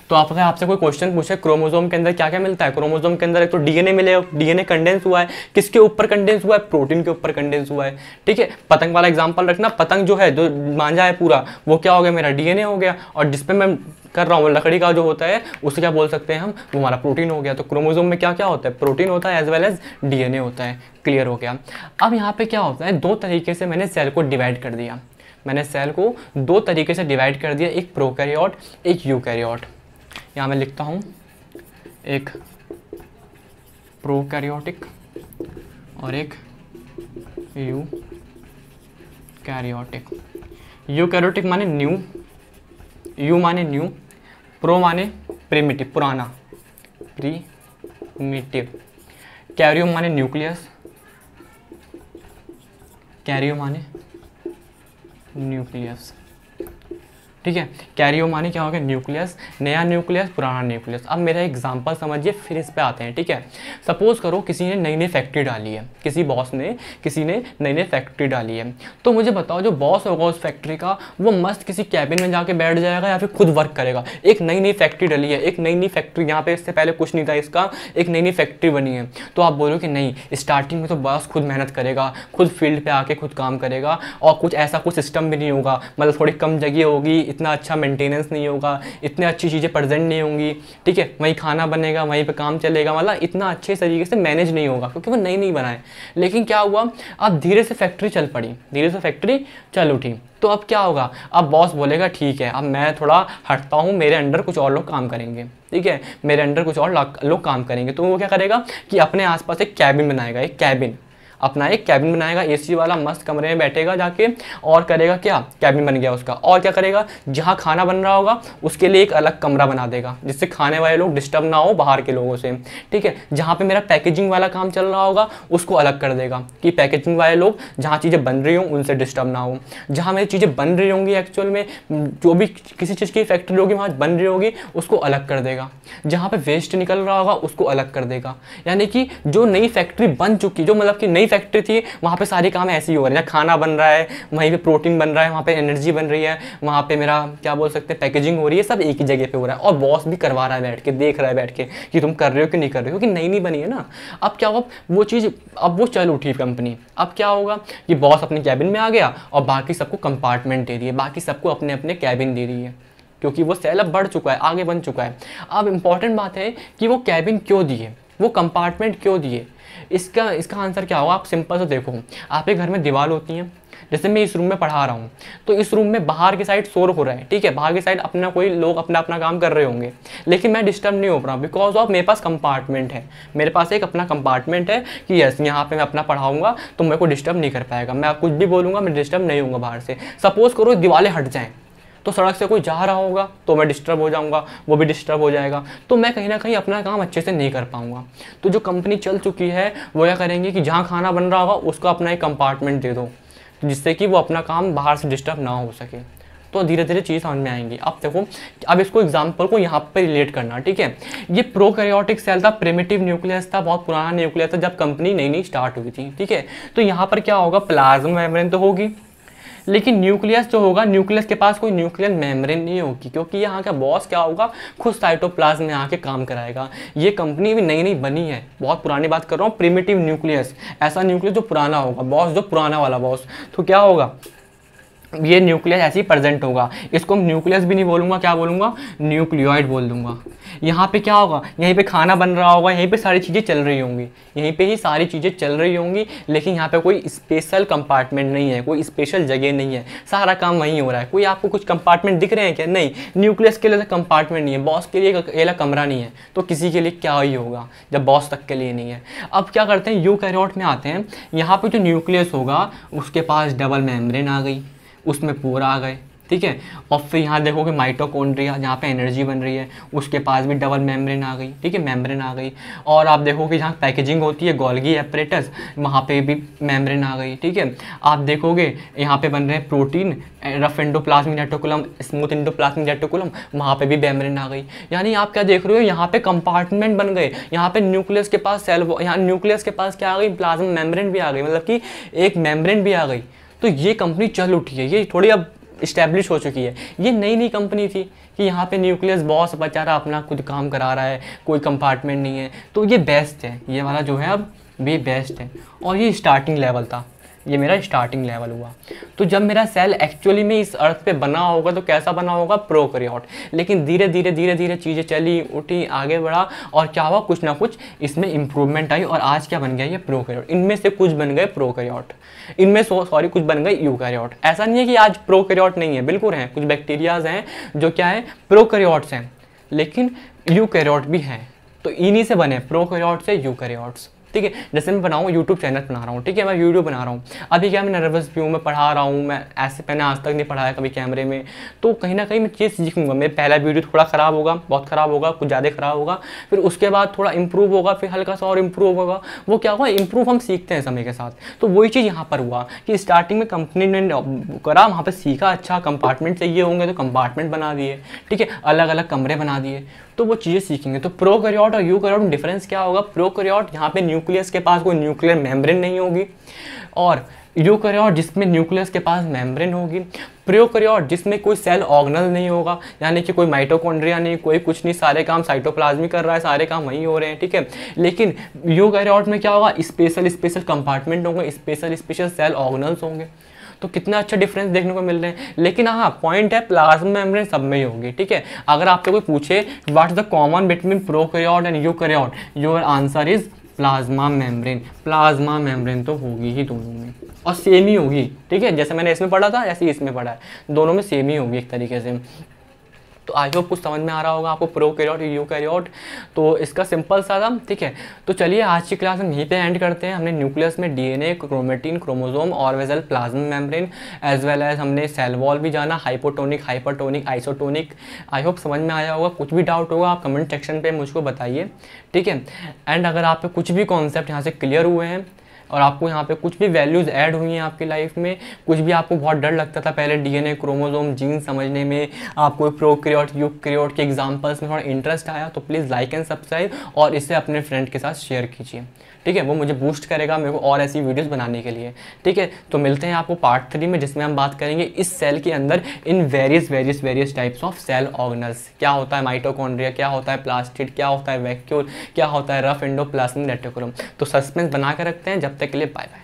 तो आप अगर आपसे कोई क्वेश्चन पूछे क्रोमोसोम के अंदर क्या क्या मिलता है? क्रोमोसोम के अंदर एक तो डीएनए मिलेगा, डीएनए कंडेंस हुआ है, किसके ऊपर कंडेंस हुआ है? प्रोटीन के ऊपर कंडेंस हुआ है, ठीक है। पतंग वाला एग्जांपल रखना, पतंग जो है, जो मांझा है पूरा, वो क्या हो गया? मेरा डीएनए हो गया। और जिसपे मैं कर रहा हूँ लकड़ी का जो होता है उसे क्या बोल सकते हैं हम? वो हमारा प्रोटीन हो गया। तो क्रोमोसोम में क्या क्या होता है? प्रोटीन होता है एज वेल एज डीएनए होता है। क्लियर हो गया। अब यहाँ पे क्या होता है? दो तरीके से मैंने सेल को डिवाइड कर दिया। मैंने सेल को दो तरीके से डिवाइड कर दिया, एक प्रोकैरियोट, एक यूकैरियोट। यहाँ मैं लिखता हूँ एक प्रोकैरियोटिक और एक यूकैरियोटिक। यूकैरियोटिक माने न्यू, यू माने न्यू, प्रो माने प्रिमिटिव, पुराना, प्रीमिटिव। कैरियो माने न्यूक्लियस, कैरियो माने न्यूक्लियस, ठीक है। कैरियो माने क्या हो गया? न्यूक्लियस, नया न्यूक्लियस, पुराना न्यूक्लियस। अब मेरा एग्जांपल समझिए, फिर इस पे आते हैं, ठीक है। सपोज करो किसी ने नई नई फैक्ट्री डाली है, किसी ने नई नई फैक्ट्री डाली है। तो मुझे बताओ जो बॉस होगा उस फैक्ट्री का, वो मस्त किसी कैबिन में जाके बैठ जाएगा या फिर खुद वर्क करेगा? एक नई नई फैक्ट्री डली है, एक नई नई फैक्ट्री, यहाँ पे इससे पहले कुछ नहीं था इसका, एक नई नई फैक्ट्री बनी है। तो आप बोलो कि नहीं, स्टार्टिंग में तो बॉस खुद मेहनत करेगा, खुद फील्ड पे आके खुद काम करेगा और कुछ ऐसा कुछ सिस्टम भी नहीं होगा, मतलब थोड़ी कम जगह होगी, इतना अच्छा मेंटेनेंस नहीं होगा, इतनी अच्छी चीज़ें प्रेजेंट नहीं होंगी, ठीक है, वहीं खाना बनेगा, वहीं पे काम चलेगा, मतलब इतना अच्छे तरीके से मैनेज नहीं होगा क्योंकि वो नई नहीं बनाए। लेकिन क्या हुआ, अब धीरे से फैक्ट्री चल पड़ी, धीरे से फैक्ट्री चल उठी, तो अब क्या होगा, अब बॉस बोलेगा ठीक है अब मैं थोड़ा हटता हूँ, मेरे अंडर कुछ और लोग काम करेंगे, ठीक है, मेरे अंडर कुछ और लोग काम करेंगे। तो वो क्या करेगा कि अपने आसपास एक कैबिन बनाएगा, एक कैबिन, अपना एक कैबिन बनाएगा, एसी वाला मस्त कमरे में बैठेगा जाके, और करेगा क्या, कैबिन बन गया उसका, और क्या करेगा, जहाँ खाना बन रहा होगा उसके लिए एक अलग कमरा बना देगा जिससे खाने वाले लोग डिस्टर्ब ना हो बाहर के लोगों से, ठीक है। जहाँ पे मेरा पैकेजिंग वाला काम चल रहा होगा उसको अलग कर देगा कि पैकेजिंग वाले लोग जहाँ चीज़ें बन रही हों उनसे डिस्टर्ब ना हो, जहाँ मेरी चीज़ें बन रही होंगी एक्चुअल में जो भी किसी चीज़ की फैक्ट्री होगी वहाँ बन रही होगी उसको अलग कर देगा, जहाँ पे वेस्ट निकल रहा होगा उसको अलग कर देगा। यानी कि जो नई फैक्ट्री बन चुकी, जो मतलब कि नई फैक्ट्री थी वहाँ पे सारे काम ऐसे ही हो रहे हैं, खाना बन रहा है, वहीं पे प्रोटीन बन रहा है, वहाँ पे एनर्जी बन रही है, वहाँ पे मेरा क्या बोल सकते हैं पैकेजिंग हो रही है, सब एक ही जगह पे हो रहा है, और बॉस भी करवा रहा है बैठ के, देख रहा है बैठ के कि तुम कर रहे हो कि नहीं कर रहे हो, क्योंकि नई नहीं बनी है ना। अब क्या होगा, वो चीज़ अब वो चल उठी कंपनी, अब क्या होगा कि बॉस अपने कैबिन में आ गया और बाकी सबको कंपार्टमेंट दे रही है, बाकी सबको अपने अपने कैबिन दे रही है, क्योंकि वो सेल अब बढ़ चुका है, आगे बन चुका है। अब इंपॉर्टेंट बात है कि वो कैबिन क्यों दिए, वो कंपार्टमेंट क्यों दिए, इसका आंसर क्या होगा, आप सिंपल से देखो, आपके घर में दीवार होती हैं, जैसे मैं इस रूम में पढ़ा रहा हूँ तो इस रूम में बाहर की साइड शोर हो रहा है, ठीक है, बाहर की साइड अपना कोई लोग अपना अपना काम कर रहे होंगे, लेकिन मैं डिस्टर्ब नहीं हो रहा हूँ बिकॉज ऑफ मेरे पास कंपार्टमेंट है, मेरे पास एक अपना कंपार्टमेंट है कि यस यहाँ पे मैं अपना पढ़ाऊँगा तो मेरे को डिस्टर्ब नहीं कर पाएगा, मैं कुछ भी बोलूँगा मैं डिस्टर्ब नहीं होऊंगा बाहर से। सपोज करो दीवारें हट जाएँ तो सड़क से कोई जा रहा होगा तो मैं डिस्टर्ब हो जाऊंगा, वो भी डिस्टर्ब हो जाएगा, तो मैं कहीं ना कहीं अपना काम अच्छे से नहीं कर पाऊंगा। तो जो कंपनी चल चुकी है वो क्या करेंगे कि जहाँ खाना बन रहा होगा उसको अपना एक कंपार्टमेंट दे दो जिससे कि वो अपना काम बाहर से डिस्टर्ब ना हो सके, तो धीरे धीरे चीज़ समझ में आएंगी। अब देखो, अब इसको एग्जाम्पल को यहाँ पर रिलेट करना, ठीक है। ये प्रोकैरियोटिक सेल था, प्रिमिटिव न्यूक्लियस था, बहुत पुराना न्यूक्लियस था जब कंपनी नई नई स्टार्ट हुई थी, ठीक है। तो यहाँ पर क्या होगा, प्लाज्मा मेम्ब्रेन तो होगी, लेकिन न्यूक्लियस जो होगा, न्यूक्लियस के पास कोई न्यूक्लियर मेम्ब्रेन नहीं होगी, क्योंकि यहाँ का बॉस क्या होगा, खुद साइटोप्लाज्म में आके काम कराएगा। ये कंपनी भी नई नई बनी है, बहुत पुरानी बात कर रहा हूँ, प्रिमिटिव न्यूक्लियस, ऐसा न्यूक्लियस जो पुराना होगा, बॉस जो पुराना वाला बॉस, तो क्या होगा, ये न्यूक्लियस ऐसे ही प्रेजेंट होगा। इसको मैं न्यूक्लियस भी नहीं बोलूँगा, क्या बोलूँगा, न्यूक्लियोइड बोल दूंगा। यहाँ पे क्या होगा, यहीं पे खाना बन रहा होगा, यहीं पे सारी चीज़ें चल रही होंगी, यहीं पे ही सारी चीज़ें चल रही होंगी, लेकिन यहाँ पे कोई स्पेशल कंपार्टमेंट नहीं है, कोई स्पेशल जगह नहीं है, सारा काम वहीं हो रहा है। कोई आपको कुछ कंपार्टमेंट दिख रहे हैं क्या, नहीं, न्यूक्लियस के लिए कंपार्टमेंट नहीं है, बॉस के लिए अकेला कमरा नहीं है, तो किसी के लिए क्या ही होगा जब बॉस तक के लिए नहीं है। अब क्या करते हैं, यूकैरियोट में आते हैं, यहाँ पे जो न्यूक्लियस होगा उसके पास डबल मेम्ब्रेन आ गई, उसमें पूरा आ गए, ठीक है। और फिर यहाँ देखोगे माइटोकॉन्ड्रिया, जहाँ पे एनर्जी बन रही है, उसके पास भी डबल मेम्ब्रेन आ गई, ठीक है, मेम्ब्रेन आ गई। और आप देखोगे जहाँ पैकेजिंग होती है, गोल्गी एपरेटस, वहाँ पे भी मेम्ब्रेन आ गई, ठीक है। आप देखोगे यहाँ पे बन रहे हैं protein, rough endoplasmic reticulum, smooth endoplasmic reticulum, वहाँ पे भी मेम्ब्रेन आ गई। यानी आप क्या देख रहे हो, यहाँ पे कंपार्टमेंट बन गए, यहाँ पे न्यूक्लियस के पास सेल, यहाँ न्यूक्लियस के पास क्या आ गई, प्लाज्मा मेम्ब्रेन भी आ गई, मतलब कि एक मेम्ब्रेन भी आ गई। तो ये कंपनी चल उठी है, ये थोड़ी अब इस्टेब्लिश हो चुकी है। ये नई नई कंपनी थी कि यहाँ पे न्यूक्लियस बॉस बेचारा अपना खुद काम करा रहा है, कोई कंपार्टमेंट नहीं है, तो ये बेस्ट है, ये वाला जो है अब ये बेस्ट है। और ये स्टार्टिंग लेवल था, ये मेरा स्टार्टिंग लेवल हुआ। तो जब मेरा सेल एक्चुअली में इस अर्थ पे बना होगा तो कैसा बना होगा, प्रोकैरियोट। लेकिन धीरे धीरे चीज़ें चली उठी, आगे बढ़ा, और क्या हुआ, कुछ ना कुछ इसमें इंप्रूवमेंट आई, और आज क्या बन गया, ये प्रोकैरियोट। इनमें से कुछ बन गए प्रोकैरियोट, इनमें सॉरी कुछ बन गए यूकैरियोट। ऐसा नहीं है कि आज प्रोकैरियोट नहीं है, बिल्कुल हैं, कुछ बैक्टीरियाज हैं जो क्या है, प्रोकैरियोट्स हैं, लेकिन यूकैरियोट भी हैं। तो इन्हीं से बने प्रोकैरियोट से यूकैरियोट्स, ठीक है। जैसे मैं बनाऊँ, यूट्यूब चैनल बना रहा हूँ, ठीक है, मैं वीडियो बना रहा हूँ, अभी क्या मैं नर्वस भी हूँ, मैं पढ़ा रहा हूँ, मैं ऐसे मैंने आज तक नहीं पढ़ाया कभी कैमरे में, तो कहीं ना कहीं मैं चीज़ सीखूंगा। मेरा पहला वीडियो थोड़ा ख़राब होगा, बहुत ख़राब होगा, कुछ ज़्यादा ख़राब होगा, फिर उसके बाद थोड़ा इंप्रूव होगा, फिर हल्का सा और इंप्रूव होगा। वो क्या होगा, इंप्रूव हम सीखते हैं समय के साथ। तो वही चीज़ यहाँ पर हुआ कि स्टार्टिंग में कंपनी ने करा, वहाँ पर सीखा, अच्छा कंपार्टमेंट चाहिए होंगे तो कंपार्टमेंट बना दिए, ठीक है, अलग अलग कमरे बना दिए, तो वो चीज़ें सीखेंगे। तो प्रोकैरियोट और यूकैरियोट में डिफरेंस क्या होगा, प्रोकैरियोट यहाँ पे न्यूक्लियस के पास कोई न्यूक्लियर मेम्ब्रेन नहीं होगी, और यूकैरियोट जिसमें न्यूक्लियस के पास मेम्ब्रेन होगी। प्रोकैरियोट जिसमें कोई सेल ऑर्गेनल नहीं होगा, यानी कि कोई माइटोकॉन्ड्रिया नहीं, कोई कुछ नहीं, सारे काम साइटोप्लाज्म कर रहा है, सारे काम वहीं हो रहे हैं, ठीक है। लेकिन यूकैरियोट में क्या होगा, स्पेशल कंपार्टमेंट होंगे, स्पेशल सेल ऑर्गेनल्स होंगे। तो कितना अच्छा डिफरेंस देखने को मिल रहे हैं। लेकिन हाँ, पॉइंट है प्लाज्मा मेम्ब्रेन सब में ही होगी, ठीक है। अगर आपसे कोई पूछे what is the common between prokaryote and eukaryote, your answer is plasma membrane. Plasma membrane तो होगी ही दोनों में, और सेम ही होगी, ठीक है। जैसे मैंने इसमें पढ़ा था ऐसे ही इसमें पढ़ा है, दोनों में सेम ही होगी एक तरीके से। तो आई होप कुछ समझ में आ रहा होगा आपको प्रोकैरियोट यूकैरियोट। तो इसका सिंपल सा था, ठीक है। तो चलिए आज की क्लास हम यहीं पे एंड करते हैं। हमने न्यूक्लियस में डीएनए, क्रोमेटिन, क्रोमोसोम और vessel plasma membrane as well as हमने सेल वॉल भी जाना, hypotonic, hypertonic, isotonic. I hope समझ में आया होगा। कुछ भी डाउट होगा आप कमेंट सेक्शन पे मुझको बताइए, ठीक है। एंड अगर आप पे कुछ भी कॉन्सेप्ट यहाँ से क्लियर हुए हैं और आपको यहाँ पे कुछ भी वैल्यूज़ ऐड हुई हैं आपकी लाइफ में, कुछ भी आपको बहुत डर लगता था पहले डीएनए, क्रोमोसोम, जीन समझने में, आपको प्रोकैरियोट, यूकैरियोट के एग्जांपल्स में थोड़ा इंटरेस्ट आया, तो प्लीज़ लाइक एंड सब्सक्राइब और इसे अपने फ्रेंड के साथ शेयर कीजिए, ठीक है। वो मुझे बूस्ट करेगा मेरे को और ऐसी वीडियोस बनाने के लिए, ठीक है। तो मिलते हैं आपको पार्ट 3 में, जिसमें हम बात करेंगे इस सेल के अंदर in various types of cell organelles. क्या होता है माइटोकॉन्ड्रिया, क्या होता है प्लास्टिड, क्या होता है वैक्यूल, क्या होता है रफ एंडोप्लाज्मिक रेटिकुलम। तो सस्पेंस बना के रखते हैं। जब तक के लिए बाय बाय।